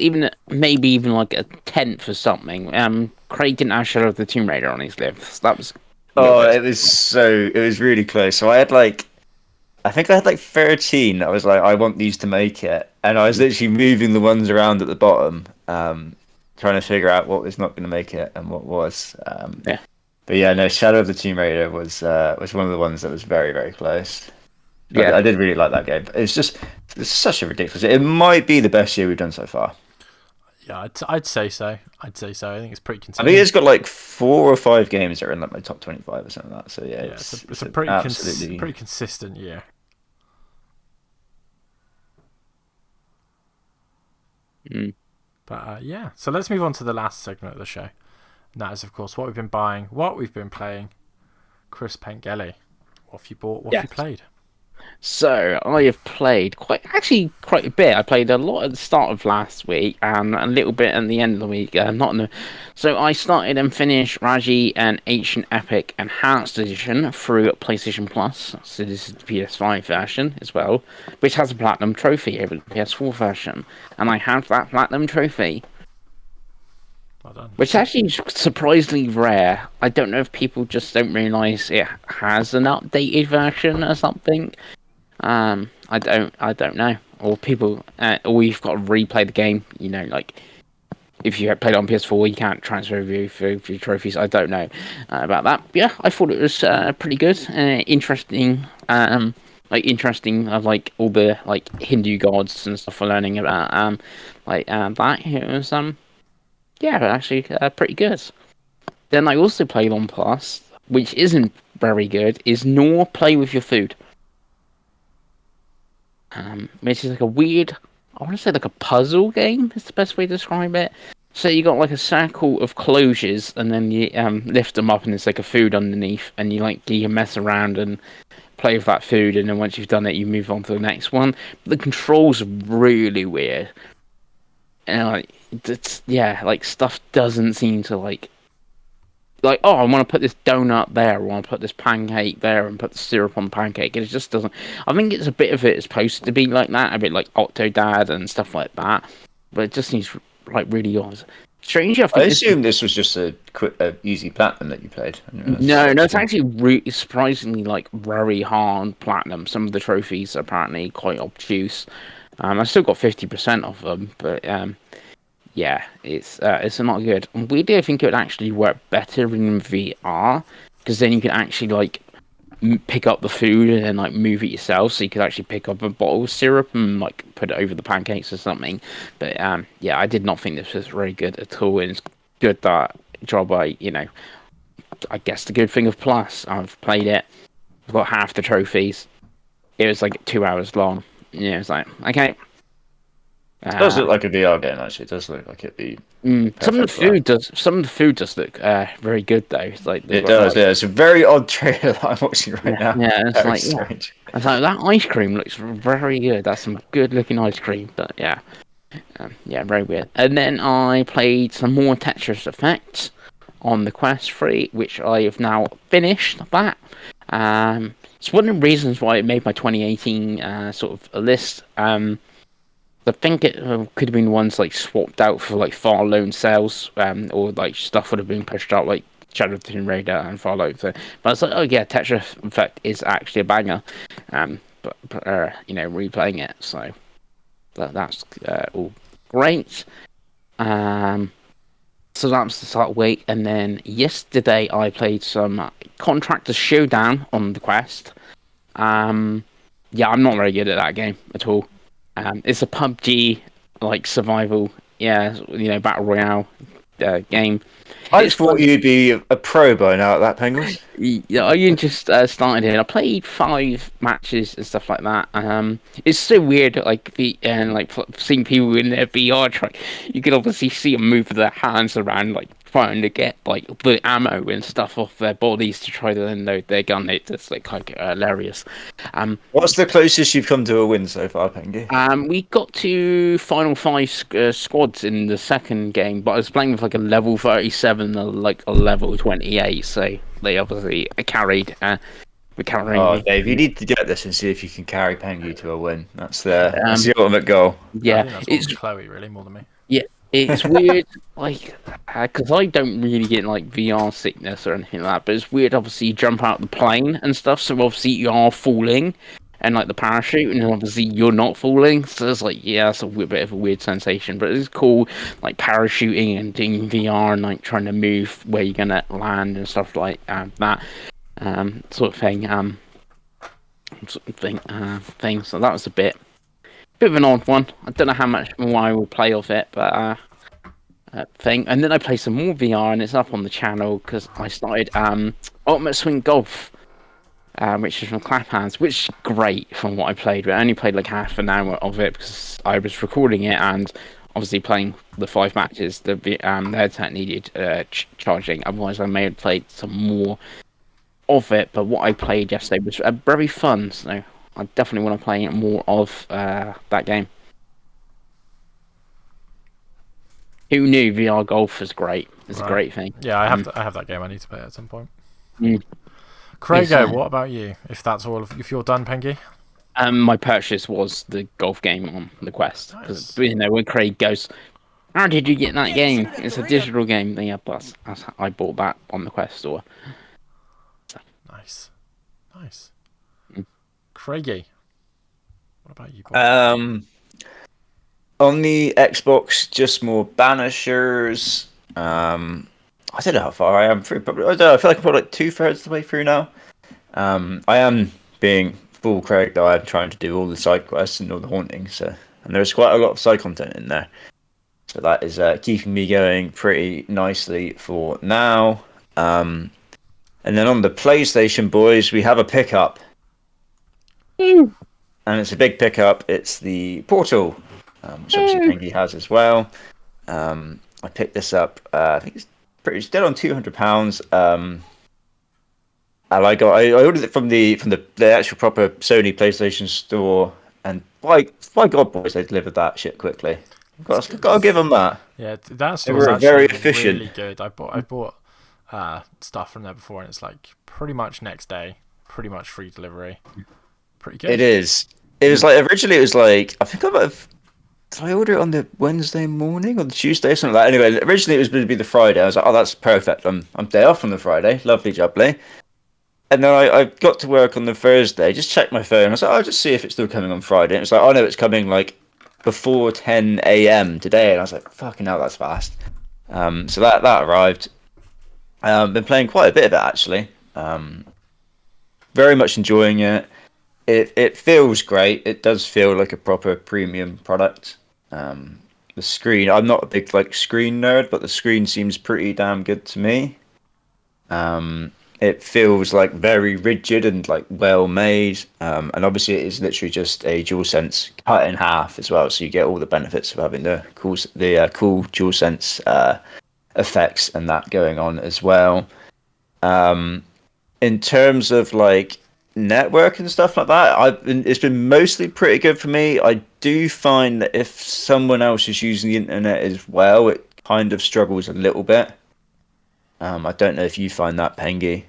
maybe even like a tenth or something. Craig didn't have Shadow of the Tomb Raider on his list. That was Oh, it was really close. So I think I had like 13. I was like, I want these to make it, and I was literally moving the ones around at the bottom, trying to figure out what was not going to make it and what was. Yeah. But yeah, no, Shadow of the Tomb Raider was one of the ones that was very, very close. Yeah. I did really like that game. It's such a ridiculous. It might be the best year we've done so far. Yeah, I'd say so. I think it's pretty I consistent. think it's got like 4 or 5 games that are in like my top 25 or something like that. So yeah, it's a pretty absolutely pretty consistent year. But yeah, so let's move on to the last segment of the show. And that is, of course, what we've been buying, what we've been playing. Chris Pengelly, what have you bought? What have you played? So I have played quite a bit. I played a lot at the start of last week and a little bit at the end of the week. So I started and finished Raji and Ancient Epic Enhanced Edition through PlayStation Plus. So this is the PS5 version as well, which has a platinum trophy over the PS4 version, and I have that platinum trophy. Well done. Which is actually surprisingly rare. I don't know if people just don't realise it has an updated version or something. I don't know. Or people, or you've got to replay the game. You know, like if you played it on PS4, you can't transfer your trophies. I don't know about that. But yeah, I thought it was pretty good, interesting. Interesting. Like all the like Hindu gods and stuff we're learning about. That. It was yeah, actually pretty good. Then I also played on Plus, which isn't very good, is Nor Play With Your Food. Which is like a weird, I want to say like a puzzle game is the best way to describe it. So you got like a circle of closures, and then you lift them up, and there's like a food underneath, and you mess around and play with that food, and then once you've done it, you move on to the next one. But the controls are really weird, and like stuff doesn't seem to like oh, I want to put this donut there, I want to put this pancake there, and put the syrup on the pancake. And it just doesn't. I think it's a bit of it is supposed to be like that, a bit like Octodad and stuff like that, but it just seems like really odd. Strangely, I assume this was just a easy platinum that you played. No, it's actually surprisingly like very hard platinum. Some of the trophies are apparently quite obtuse. I still got 50% of them, but yeah, it's not good. And weirdly, I think it would actually work better in VR, because then you can actually like pick up the food and then like move it yourself. So you could actually pick up a bottle of syrup and like put it over the pancakes or something. But yeah, I did not think this was very good at all. And it's good that job I guess the good thing of Plus, I've played it. I've got half the trophies. It was like 2 hours long. Yeah, it's like okay. It does look like a VR game, actually. It does look like it'd be. Some of the food does look very good though. It's like it does. Yeah, it's a very odd trailer that I'm watching right now. Yeah, it's very like strange. I was like, that ice cream looks very good. That's some good looking ice cream. But yeah, very weird. And then I played some more Tetris Effect on the Quest 3, which I have now finished. That it's one of the reasons why it made my 2018 sort of a list. I think it could have been ones like swapped out for like Far Lone sales, or like stuff would have been pushed out like Shadow of the Tomb Raider and Far Lone. But I was like, oh yeah, Tetris Effect is actually a banger. But replaying it, so that's all great. So that's the start of the week, and then yesterday I played some Contractor Showdown on the Quest. Yeah, I'm not very good at that game at all. It's a PUBG like survival, battle royale game. I thought you'd be a pro by now at that, Penguins. Yeah, I just started it. I played 5 matches and stuff like that. It's so weird, like seeing people in their VR. You can obviously see them move their hands around, like trying to get like the ammo and stuff off their bodies to try to then load their gun. It's like hilarious. What's the closest you've come to a win so far, Pengi? We got to final five squads in the second game, but I was playing with like a level 37 and like a level 28, so they obviously carried. We're carrying. Oh, Dave, you need to get this and see if you can carry Pengi to a win. That's the ultimate goal. Yeah, I think that's Chloe really more than me. Yeah, it's weird, like, because I don't really get like VR sickness or anything like that. But it's weird. Obviously, you jump out the plane and stuff, so obviously you are falling, and like the parachute, and obviously you're not falling. So it's like, yeah, it's a bit of a weird sensation, but it's cool, like parachuting and doing VR and like trying to move where you're gonna land and stuff like that. Sort of thing. So that was a bit of an odd one. I don't know how much more I will play of it, but thing. And then I play some more VR, and it's up on the channel because I started Ultimate Swing Golf, which is from Claphands, which is great from what I played. But I only played like half an hour of it because I was recording it and obviously playing the 5 matches. The headset needed charging. Otherwise, I may have played some more of it, but what I played yesterday was very fun, so I definitely want to play more of that game. Who knew VR golf is great? It's a great thing. Yeah, I have that game. I need to play it at some point. Craigo, what about you? If that's all, if you're done, Pengi. My purchase was the golf game on the Quest because when Craig goes, "How did you get that game? It's a digital game." Yeah, plus I bought that on the Quest store. Nice. Craigie, what about you, boy? On the Xbox, just more banishers. I don't know how far I am through. Probably, I don't know. I feel like I'm probably like 2/3 of the way through now. I am being full Craig though. I'm trying to do all the side quests and all the hauntings. And there's quite a lot of side content in there. So that is keeping me going pretty nicely for now. And then on the PlayStation, boys, we have a pickup. And it's a big pickup. It's the Portal, which obviously Pengi has as well. I picked this up. I think it's dead on £200. And I ordered it from the actual proper Sony PlayStation store. And by God, boys, they delivered that shit quickly. Got to give them that. Yeah, that store was actually very efficient. Really good. I bought stuff from there before, and it's like pretty much next day, pretty much free delivery. Pretty good. It is. It was like originally. It was like I think did I order it on the Wednesday morning or the Tuesday, something like that. Anyway, originally it was going to be the Friday. I was like, oh, that's perfect. I'm day off on the Friday. Lovely jubbly. And then I got to work on the Thursday. Just checked my phone. I was like, I'll just see if it's still coming on Friday. And it was like, oh no, it's coming like before 10 a.m. today. And I was like, fucking hell, that's fast. So that arrived. Been playing quite a bit of it actually. Very much enjoying it. It feels great. It does feel like a proper premium product. The screen, I'm not a big like screen nerd, but the screen seems pretty damn good to me. It feels like very rigid and like well made. And obviously it is literally just a DualSense cut in half as well, so you get all the benefits of having the cool DualSense effects and that going on as well. In terms of like network and stuff like that, it's been mostly pretty good for me. I do find that if someone else is using the internet as well, it kind of struggles a little bit. I don't know if you find that, Pengi,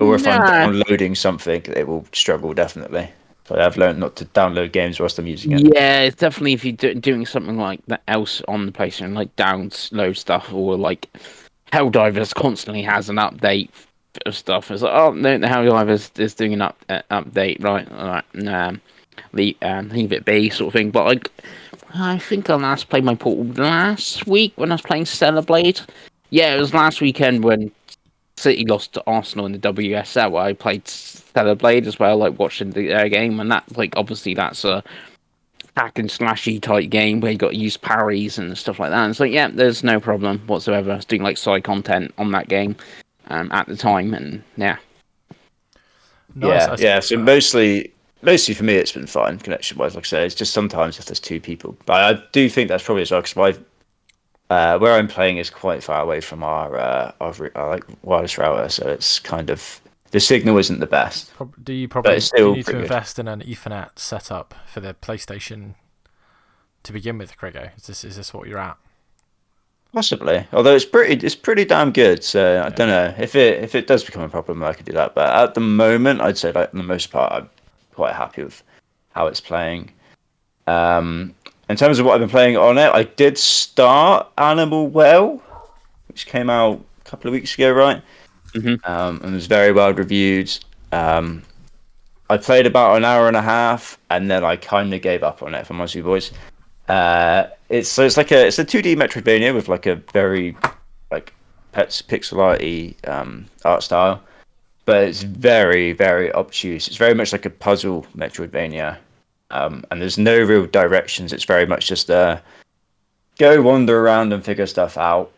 or if I'm downloading something, it will struggle definitely. So I've learned not to download games whilst I'm using it. Yeah, it's definitely if you're doing something like that else on the PlayStation, like download stuff, or like Helldivers constantly has an update of stuff. It's like, oh no, the Helldivers is doing an update, right? Leave it be, sort of thing. But like, I think I last played my Portal last week when I was playing Stellar Blade. Yeah, it was last weekend when City lost to Arsenal in the WSL. I played Stellar Blade as well, like watching the game, and that, like, obviously that's a hack and slashy type game where you got to use parries and stuff like that. And it's like, yeah, there's no problem whatsoever. I was doing like side content on that game at the time, and yeah. Nice. Yeah. So mostly for me, it's been fine connection wise. Like I say, it's just sometimes if there's two people, but I do think that's probably as well because where I'm playing is quite far away from our like wireless router, so it's kind of the signal isn't the best. Do you still need to pretty good. invest in an Ethernet setup for the PlayStation to begin with, Grego? Is this what you're at? Possibly, although it's pretty damn good. So I don't know if it does become a problem, I could do that. But at the moment, I'd say like for the most part, I'm quite happy with how it's playing. In terms of what I've been playing on it, I did start Animal Well, which came out a couple of weeks ago, right? And was very well reviewed. I played about an hour and a half, and then I kind of gave up on it. If I'm honest with you boys, it's a 2D Metroidvania with like a very like pixel arty art style, but it's very very obtuse. It's very much like a puzzle Metroidvania, and there's no real directions. It's very much just go wander around and figure stuff out.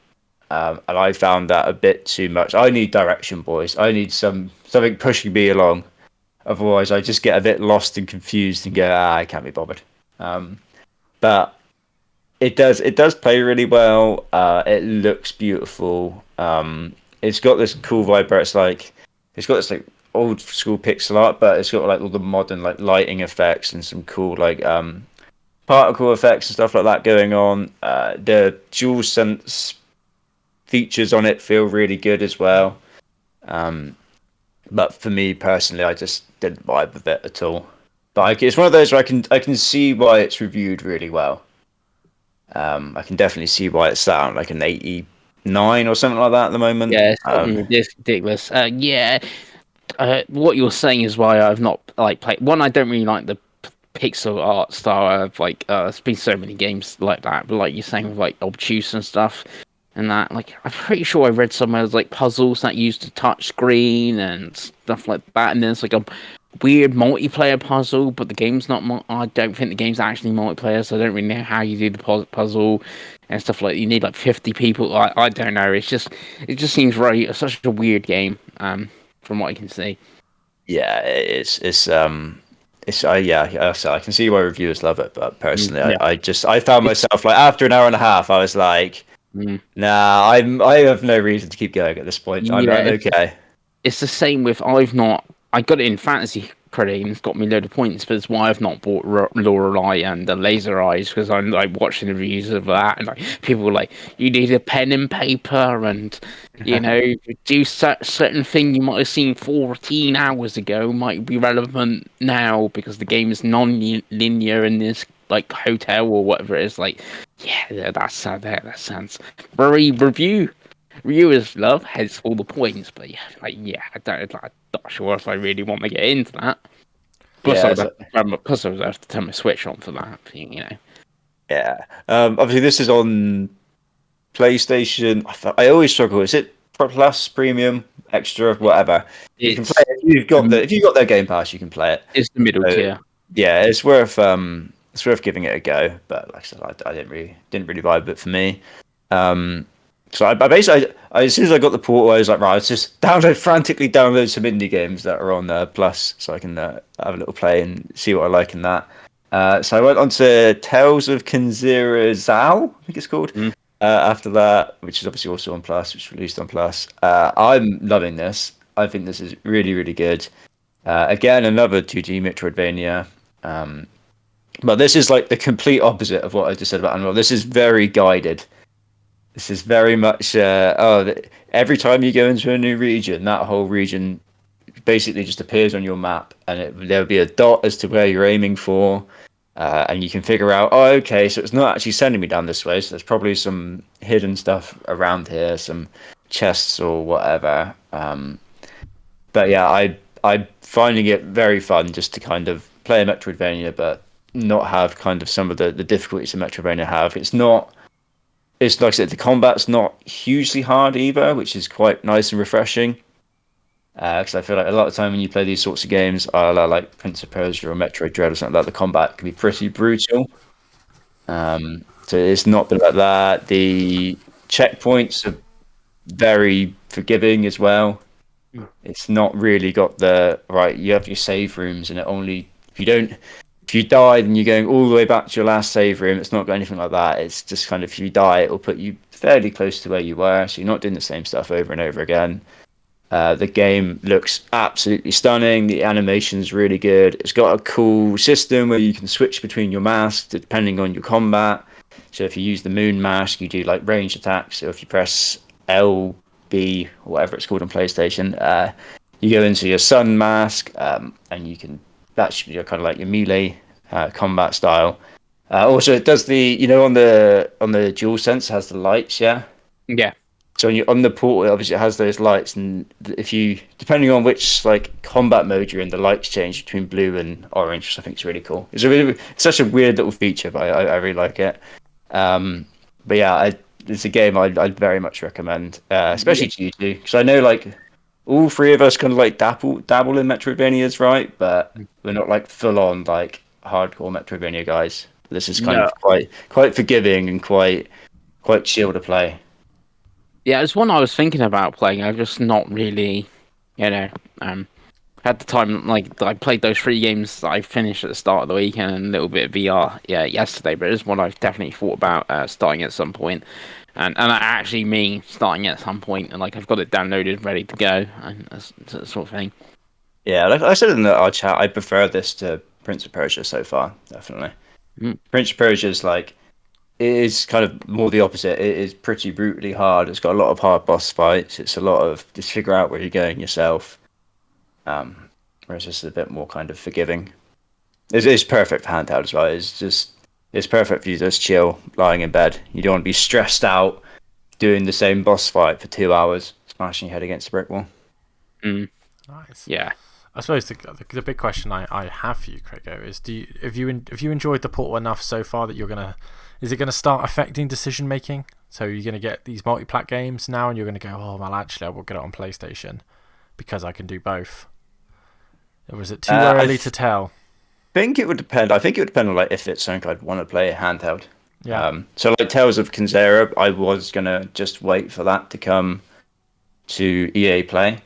And I found that a bit too much. I need direction, boys. I need something pushing me along. Otherwise, I just get a bit lost and confused and go, I can't be bothered. But it does play really well. It looks beautiful. It's got this cool vibe where it's got this like old school pixel art, but it's got like all the modern like lighting effects and some cool like particle effects and stuff like that going on. The dual sense features on it feel really good as well. But for me personally, I just didn't vibe with it at all. But it's one of those where I can see why it's reviewed really well. I can definitely see why it's sat on like an 89 or something like that at the moment. Yeah, it's ridiculous. What you're saying is why I've not like played. One, I don't really like the pixel art style of like. There's been so many games like that, but like you're saying with like obtuse and stuff. And that, like, I'm pretty sure I read somewhere there's like puzzles that use the touch screen and stuff like that. And then it's like a weird multiplayer puzzle, but the game's not. I don't think the game's actually multiplayer, so I don't really know how you do the puzzle and stuff like. You need like 50 people. I don't know. It just seems such a weird game. From what I can see. Yeah, so I can see why reviewers love it, but personally, I found myself like after an hour and a half, I was like. Nah, I have no reason to keep going at this point. I'm okay. It's the same with I got it in fantasy credit and it's got me a load of points, but it's why I've not bought Lorelei and the Laser Eyes because I'm like watching the reviews of that and like people were like you need a pen and paper and you know do certain thing you might have seen 14 hours ago might be relevant now because the game is non-linear in this like hotel or whatever it is. Like that sounds very reviewers love has all the points, but I'm not sure if I really want to get into that. Plus, I would have to turn my Switch on for that, you know. Yeah. Obviously, this is on PlayStation. I always struggle. Is it Plus, Premium, Extra, whatever? You can play it. If you've got their Game Pass, you can play it. It's the middle tier. Yeah, it's worth giving it a go. But like I said, I didn't really vibe with it for me. So I basically, as soon as I got the portal, I was like, right, let's just frantically download some indie games that are on Plus, so I can have a little play and see what I like in that. So I went on to Tales of Kinzira Zao, I think it's called. After that, which is obviously also on Plus, which was released on Plus. I'm loving this. I think this is really, really good. Again, another 2D Metroidvania. But this is like the complete opposite of what I just said about Animal. This is very guided. This is very much every time you go into a new region, that whole region basically just appears on your map, and there'll be a dot as to where you're aiming for, and you can figure out, okay, so it's not actually sending me down this way, so there's probably some hidden stuff around here, some chests or whatever. But yeah, I'm finding it very fun just to kind of play a Metroidvania, but not have kind of some of the difficulties a Metroidvania have. It's like I said, the combat's not hugely hard either, which is quite nice and refreshing. Because I feel like a lot of time when you play these sorts of games, like Prince of Persia or Metroid Dread or something like that, the combat can be pretty brutal. So it's not been like that. The checkpoints are very forgiving as well. It's not really got the right. You have your save rooms, and if you don't if you die, then you're going all the way back to your last save room. It's not got anything like that. It's just kind of if you die, it'll put you fairly close to where you were, so you're not doing the same stuff over and over again. The game looks absolutely stunning. The animation's really good. It's got a cool system where you can switch between your masks depending on your combat. So if you use the moon mask, you do like range attacks. So if you press L, B, or whatever it's called on PlayStation, you go into your sun mask, and you can that's your kind of like your melee combat style. Also, it does the on the dual sense has the lights, yeah. Yeah. So when you're on the portal, obviously it has those lights, and if you, depending on which like combat mode you're in, the lights change between blue and orange, which I think is really cool. It's such a weird little feature, but I really like it. But yeah, it's a game I'd very much recommend, especially to you two, because I know like all three of us kind of like dabble in Metroidvanias, right? But we're not like full on like hardcore Metroidvania guys. This is kind No. of quite forgiving and quite chill to play. Yeah, it's one I was thinking about playing. I've just not really, had the time. Like, I played those 3 games that I finished at the start of the weekend and a little bit of VR, yesterday. But it's one I've definitely thought about starting at some point, and I actually mean starting at some point. And like, I've got it downloaded, ready to go, and that sort of thing. Yeah, like I said in our chat, I prefer this to Prince of Persia so far, definitely. Prince of Persia is like, it is kind of more the opposite. It is pretty brutally hard. It's got a lot of hard boss fights. It's a lot of just figure out where you're going yourself. Whereas this is a bit more kind of forgiving. It's perfect for handheld as well. It's perfect for you to just chill, lying in bed. You don't want to be stressed out doing the same boss fight for 2 hours, smashing your head against a brick wall. Nice. Yeah. I suppose the big question I have for you, Craigo, is have you enjoyed the Portal enough so far that is it gonna start affecting decision making? So you're gonna get these multi-plat games now, and you're gonna go, oh well, actually I will get it on PlayStation because I can do both. Or is it too early to tell? Think it would depend. I think it would depend on like if it's something I'd want to play handheld. Yeah. So like Tales of Kenzera, I was gonna just wait for that to come to EA Play.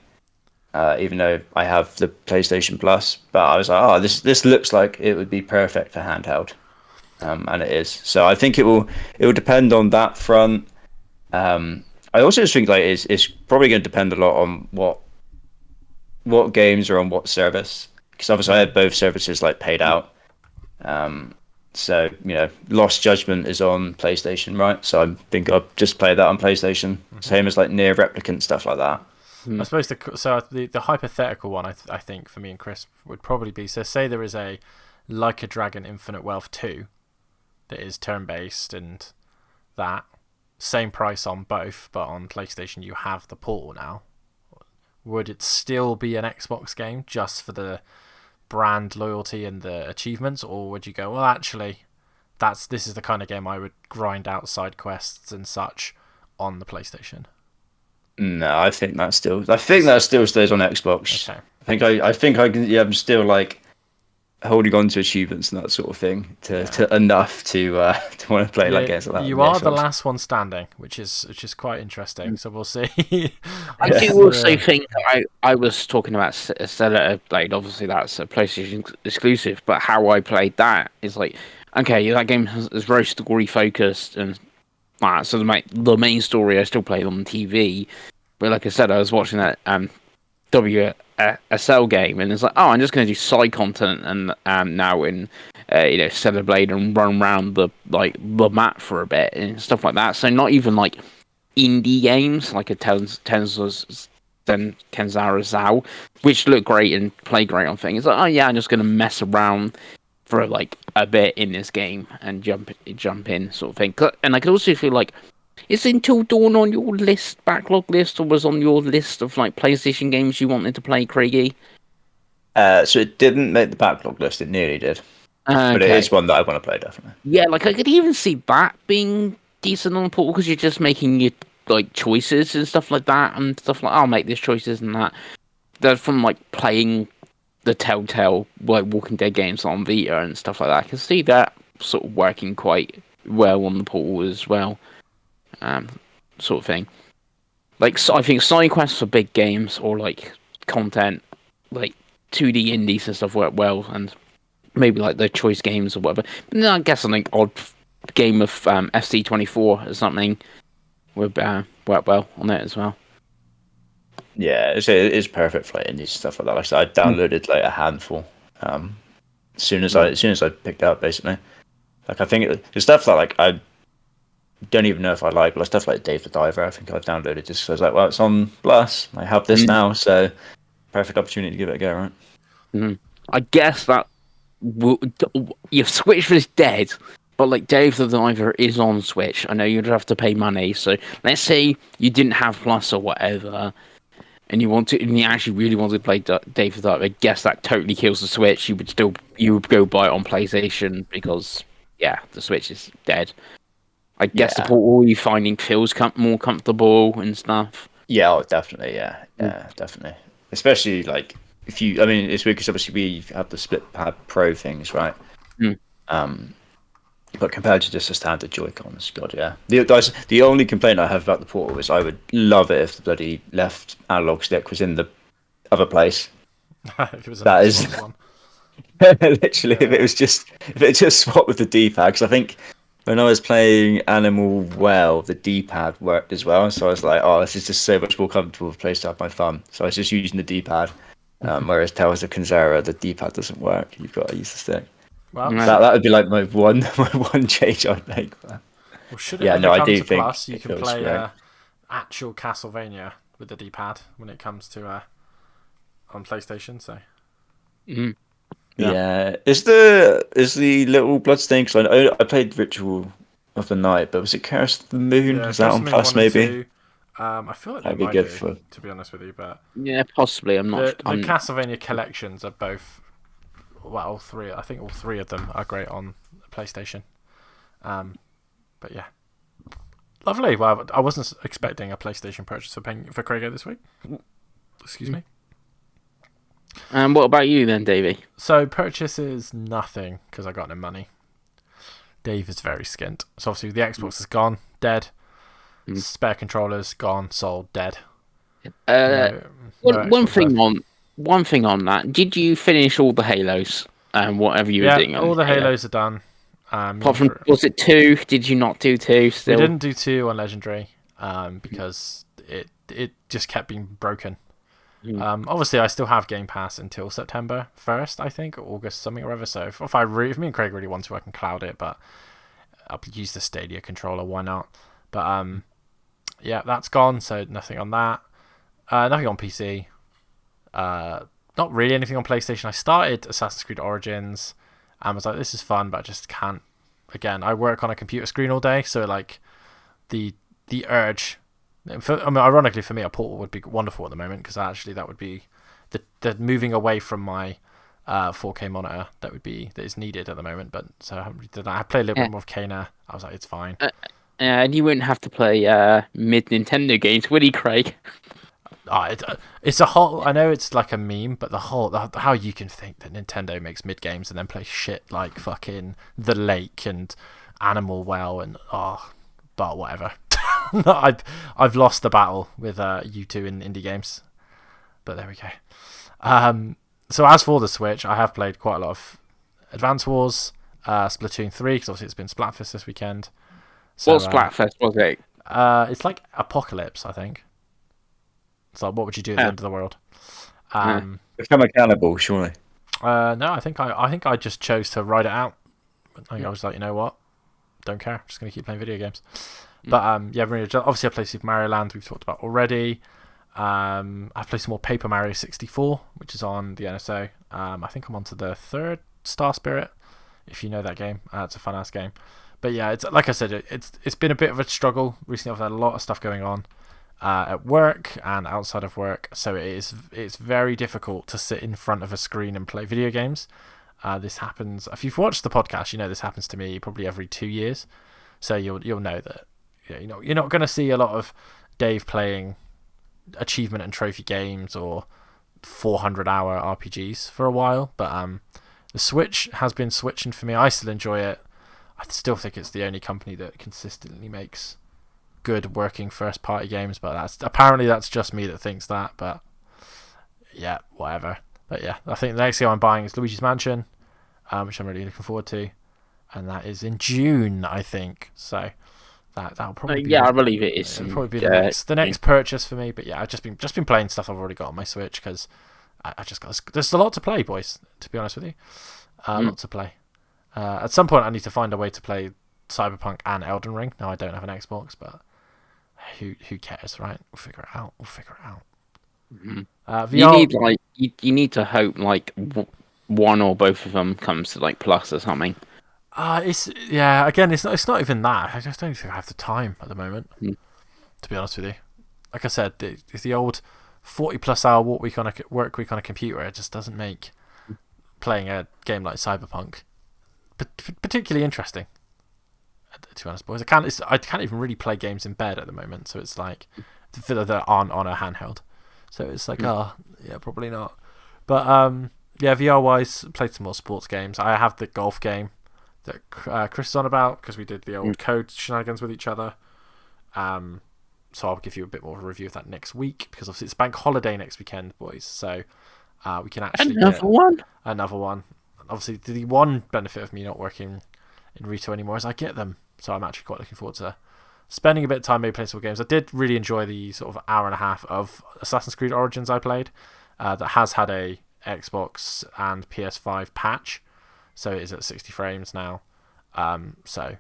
Even though I have the PlayStation Plus, but I was like, oh, this looks like it would be perfect for handheld, and it is. So I think it will depend on that front. I also just think like it's probably going to depend a lot on what games are on what service, because obviously I have both services like paid out. So Lost Judgment is on PlayStation, right? So I think I'll just play that on PlayStation. Same as like Near Replicant, stuff like that. I suppose the hypothetical one I think for me and Chris would probably be, so say there is a Like a Dragon Infinite Wealth 2 that is turn-based and that same price on both, but on PlayStation you have the Portal now. Would it still be an Xbox game just for the brand loyalty and the achievements, or would you go, well, actually this is the kind of game I would grind out side quests and such on the PlayStation? No, I think that still stays on Xbox. Okay. I think I can. Yeah, I'm still like holding on to achievements and that sort of thing to enough to want to play like games like that. You are the last one standing, which is quite interesting. So we'll see. I do also think I was talking about Stellar Blade. Obviously, that's a PlayStation exclusive, but how I played that is like, okay, that game is very story focused and. So the main story I still played on TV, but like I said, I was watching that WSL game, and it's like, oh, I'm just going to do side content and now in Stellar Blade and run around the map for a bit and stuff like that. So not even like indie games like a Kenzara Zao, which look great and play great on things. It's like, oh yeah, I'm just going to mess around for like a bit in this game and jump in sort of thing. And I could also feel like, is Until Dawn on your backlog list, or was on your list of like PlayStation games you wanted to play, Craigie? So it didn't make the backlog list. It nearly did, but it is one that I want to play definitely. Yeah, like I could even see that being decent on the Portal because you're just making your like choices and stuff like that, and stuff like I'll make these choices and that. That's from like playing the Telltale like Walking Dead games on Vita and stuff like that. I can see that sort of working quite well on the Portal as well, sort of thing. Like so I think side quests for big games or like content, like 2D indies and stuff work well, and maybe like the choice games or whatever. But then I guess something odd game of FC24 or something would work well on it as well. Yeah, it's perfect for like indie stuff like that. Like I said, I downloaded like a handful. As soon as I picked it up, basically. Like I think it's stuff that like I don't even know if I like, but like stuff like Dave the Diver. I think I've downloaded just because I was like, well, it's on Plus. I have this now, so perfect opportunity to give it a go, right? I guess that your Switch was dead, but like Dave the Diver is on Switch. I know you'd have to pay money, so let's say you didn't have Plus or whatever, and you actually really wanted to play Dave the Diver. I guess that totally kills the Switch. You would go buy it on PlayStation because the Switch is dead. I guess the portal you finding feels more comfortable and stuff. Yeah, oh, definitely. Yeah, definitely. Especially like if you, I mean, it's weird because obviously we have the split pad Pro things, right? But compared to just the standard Joy-Cons, God, yeah. The only complaint I have about the portal is I would love it if the bloody left analog stick was in the other place. If it was that is one. literally if it just swapped with the D-pad. Because I think when I was playing Animal Well, the D-pad worked as well. So I was like, oh, this is just so much more comfortable place to have my thumb. So I was just using the D-pad. Whereas Tales of Kanzera, the D-pad doesn't work. You've got to use the stick. Well, that would be like my one change I'd make. Well, should it ever come to Plus, you can play actual Castlevania with the D-pad when it comes to on PlayStation. So, yeah. Is the little bloodstain? Because I played Ritual of the Night, but was it Curse of the Moon? Yeah, is that on Plus maybe? I feel like that'd they be might good do, to be honest with you, but yeah, possibly. I'm not. The Castlevania collections are both. Well, all three. I think all three of them are great on PlayStation. But yeah, lovely. Well, I wasn't expecting a PlayStation purchase for Craigo this week. Excuse me. And what about you then, Davey? So purchase is nothing because I got no money. Dave is very skint. So obviously the Xbox is gone, dead. Spare controllers gone, sold, dead. One thing on that. Did you finish all the Halos and whatever you were doing? All the Halos are done. Apart from, was it 2? Did you not do 2 still? We didn't do 2 on Legendary because it just kept being broken. Obviously, I still have Game Pass until September 1st, I think, or August, something or other. So if me and Craig really want to, I can cloud it, but I'll use the Stadia controller. Why not? But yeah, that's gone. So nothing on that. Nothing on PC. Not really anything on PlayStation. I started Assassin's Creed Origins and was like, this is fun, but I just can't. Again, I work on a computer screen all day, so like the urge. Ironically for me, a portal would be wonderful at the moment because actually that would be the moving away from my 4K monitor that is needed at the moment. But so I haven't really done that. I played a little bit more of Kana. I was like, it's fine. And you wouldn't have to play mid Nintendo games, would he, Craig? It's a whole. I know it's like a meme, but how you can think that Nintendo makes mid games and then play shit like fucking The Lake and Animal Well and but whatever. I've lost the battle with you two in indie games, but there we go. So as for the Switch, I have played quite a lot of Advance Wars, Splatoon 3 because obviously it's been Splatfest this weekend. So, what Splatfest was it? It's like Apocalypse, I think. So what would you do at the end of the world? Become a cannibal, surely. No, I think I just chose to ride it out. I was like, you know what? Don't care. Just gonna keep playing video games. But obviously I played Super Mario Land. We've talked about already. I've played some more Paper Mario 64, which is on the NSO. I think I'm on to the 3rd Star Spirit. If you know that game, it's a fun ass game. But yeah, it's like I said, it's been a bit of a struggle recently. I've had a lot of stuff going on at work and outside of work, so it's very difficult to sit in front of a screen and play video games. This happens. If you've watched the podcast, you know this happens to me probably every 2 years. So you'll know that you're not going to see a lot of Dave playing achievement and trophy games or 400-hour RPGs for a while. But the Switch has been switching for me. I still enjoy it. I still think it's the only company that consistently makes good working first-party games. But that's just me that thinks that. But yeah, whatever. But yeah, I think the next game I'm buying is Luigi's Mansion. which I'm really looking forward to, and that is in June, I think. So that'll probably be I believe it is. it'll probably be the next purchase for me. But yeah, I've just been playing stuff I've already got on my Switch because I just got there's a lot to play, boys. To be honest with you, a lot to play. At some point, I need to find a way to play Cyberpunk and Elden Ring. Now I don't have an Xbox, but who cares, right? We'll figure it out. Mm-hmm. VR, You need to hope like one or both of them comes to like Plus or something. Again, it's not even that. I just don't think I have the time at the moment. To be honest with you, like I said, it's the old 40+ hour work week on a computer. It just doesn't make playing a game like Cyberpunk particularly interesting. To be honest, boys, I can't even really play games in bed at the moment. So it's like that aren't on a handheld. So it's like, probably not. But VR wise, played some more sports games. I have the golf game that Chris is on about because we did the old code shenanigans with each other. So I'll give you a bit more of a review of that next week because obviously it's bank holiday next weekend, boys. So we can actually get another one. Obviously, the one benefit of me not working in retail anymore is I get them. So I'm actually quite looking forward to spending a bit of time maybe playing some games. I did really enjoy the sort of hour and a half of Assassin's Creed Origins I played. That has had a Xbox and PS5 patch, so it is at 60 frames now. So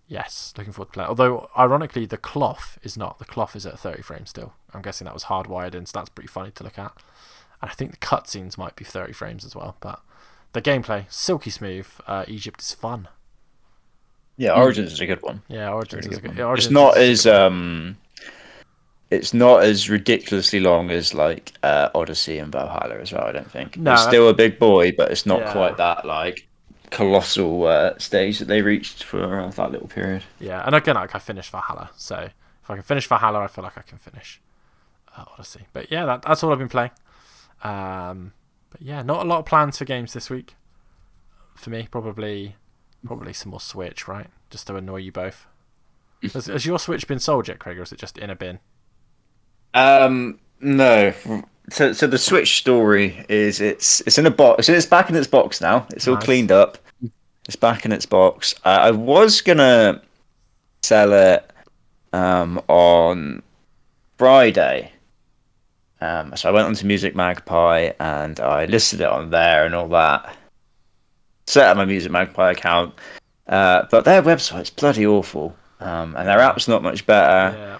yes, looking forward to play. Although ironically, the cloth is not. The cloth is at 30 frames still. I'm guessing that was hardwired in, so that's pretty funny to look at. And I think the cutscenes might be 30 frames as well. But the gameplay, silky smooth. Egypt is fun. Yeah, Origins is a good one. Yeah, Origins is a good one. It's not as ridiculously long as like Odyssey and Valhalla as well. I don't think. No, it's still a big boy, but it's not quite that like colossal stage that they reached for that little period. Yeah, and again, like I finished Valhalla, so if I can finish Valhalla, I feel like I can finish Odyssey. But yeah, that's all I've been playing. But yeah, not a lot of plans for games this week. For me, probably some more Switch, right? Just to annoy you both. Has your Switch been sold yet, Craig, or is it just in a bin? No. So the Switch story is it's in a box. So it's back in its box now. It's all cleaned up. It's back in its box. I was gonna sell it on Friday. So I went onto Music Magpie and I listed it on there and all that. Set up my Music Magpie account, but their website's bloody awful, and their app's not much better. Yeah.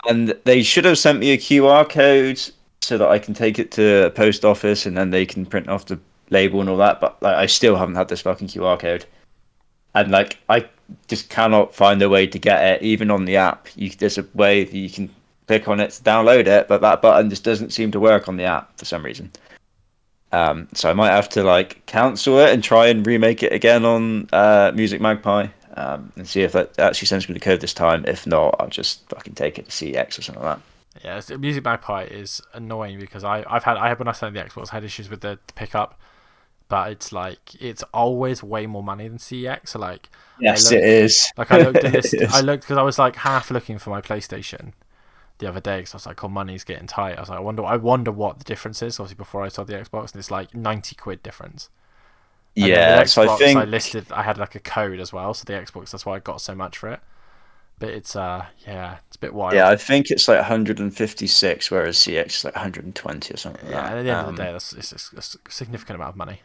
And they should have sent me a QR code so that I can take it to a post office and then they can print off the label and all that. But like, I still haven't had this fucking QR code, and like I just cannot find a way to get it. Even on the app, there's a way that you can click on it to download it, but that button just doesn't seem to work on the app for some reason. So I might have to like cancel it and try and remake it again on Music Magpie and see if that actually sends me the code this time. If not, I'll just fucking take it to CEX or something like that. Yeah, Music Magpie is annoying because I had when I started the Xbox, I had issues with the pickup, but it's always way more money than CEX. So like, yes, it is. Like I looked at this, I looked because I was like half looking for my PlayStation the other day because I was like, "Oh, money's getting tight." I was like, "I wonder what the difference is." Obviously, before I saw the Xbox, and it's like 90 quid difference. And yeah, so I think I had like a code as well, so the Xbox. That's why I got so much for it. But it's it's a bit wild. Yeah, I think it's like 156, whereas CX is like 120 or something. Yeah, like that. And at the end of the day, it's a significant amount of money.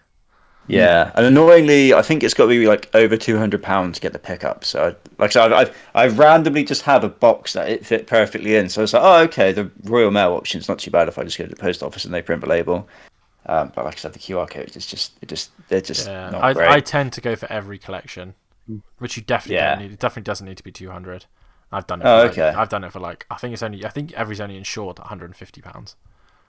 Yeah, and annoyingly, I think it's got to be like over £200 to get the pickup. So, I've randomly just had a box that it fit perfectly in. So I was like, oh, okay, the Royal Mail option's not too bad if I just go to the post office and they print the label. But like I said, the QR code they're just not great. I tend to go for every collection, which you definitely don't need. It definitely doesn't need to be 200. I've done it. I've done it for like I think every's only insured at £150.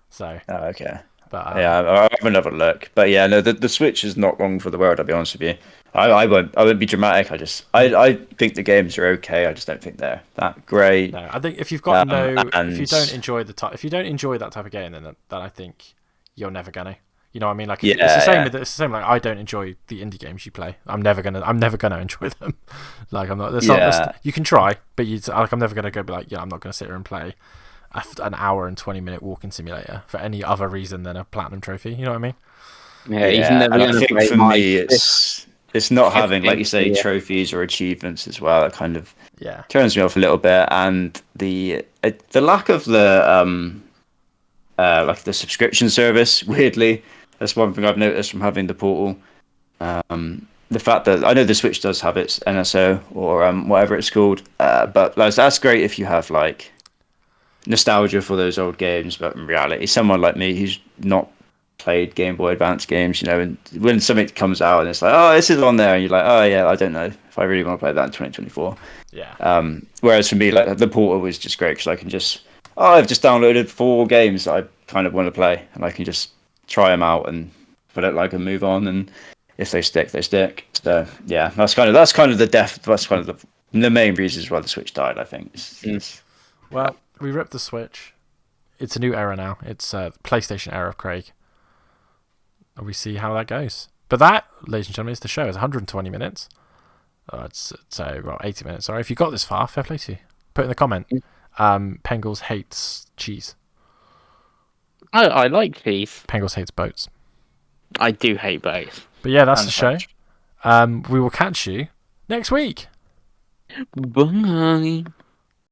So. Oh, okay. But, yeah, I'll have another look. But yeah, no, the Switch is not wrong for the world. I'll be honest with you. I won't be dramatic. I think the games are okay. I just don't think they're that great. No, I think if you've got if you don't enjoy that type of game, then I think you're never gonna. You know what I mean? Like it's the same. Like I don't enjoy the indie games you play. I'm never gonna enjoy them. Like I'm not. You can try, but I'm never gonna go be like, I'm not gonna sit here and play an hour and 20-minute walking simulator for any other reason than a platinum trophy. You know what I mean? Yeah, he's Yeah, never and I going to think play for my me, it's not fifth having, like game you of the say, year. trophies or achievements as well. That kind of Yeah. turns me off a little bit, and the lack of the like the subscription service. Weirdly, that's one thing I've noticed from having the portal. The fact that I know the Switch does have its NSO or whatever it's called, but like, that's great if you have like nostalgia for those old games. But in reality, someone like me who's not played Game Boy Advance games, and when something comes out and it's like, oh, this is on there, and you're like, oh yeah, I don't know if I really want to play that in 2024. Yeah. Whereas for me, like the portal was just great because I can just, I've just downloaded 4 games that I kind of want to play, and I can just try them out, and if I don't like them, move on, and if they stick, they stick. So yeah, that's kind of the main reasons why the Switch died. I think. Well, we ripped the Switch. It's a new era now. It's PlayStation era of Craig. And we see how that goes. But that, ladies and gentlemen, is the show. It's 120 minutes. Well, 80 minutes. Sorry, if you got this far, fair play to you. Put in the comment. Pengles hates cheese. I like cheese. Pengles hates boats. I do hate both. But yeah, that's And the show. French. We will catch you next week. Bye.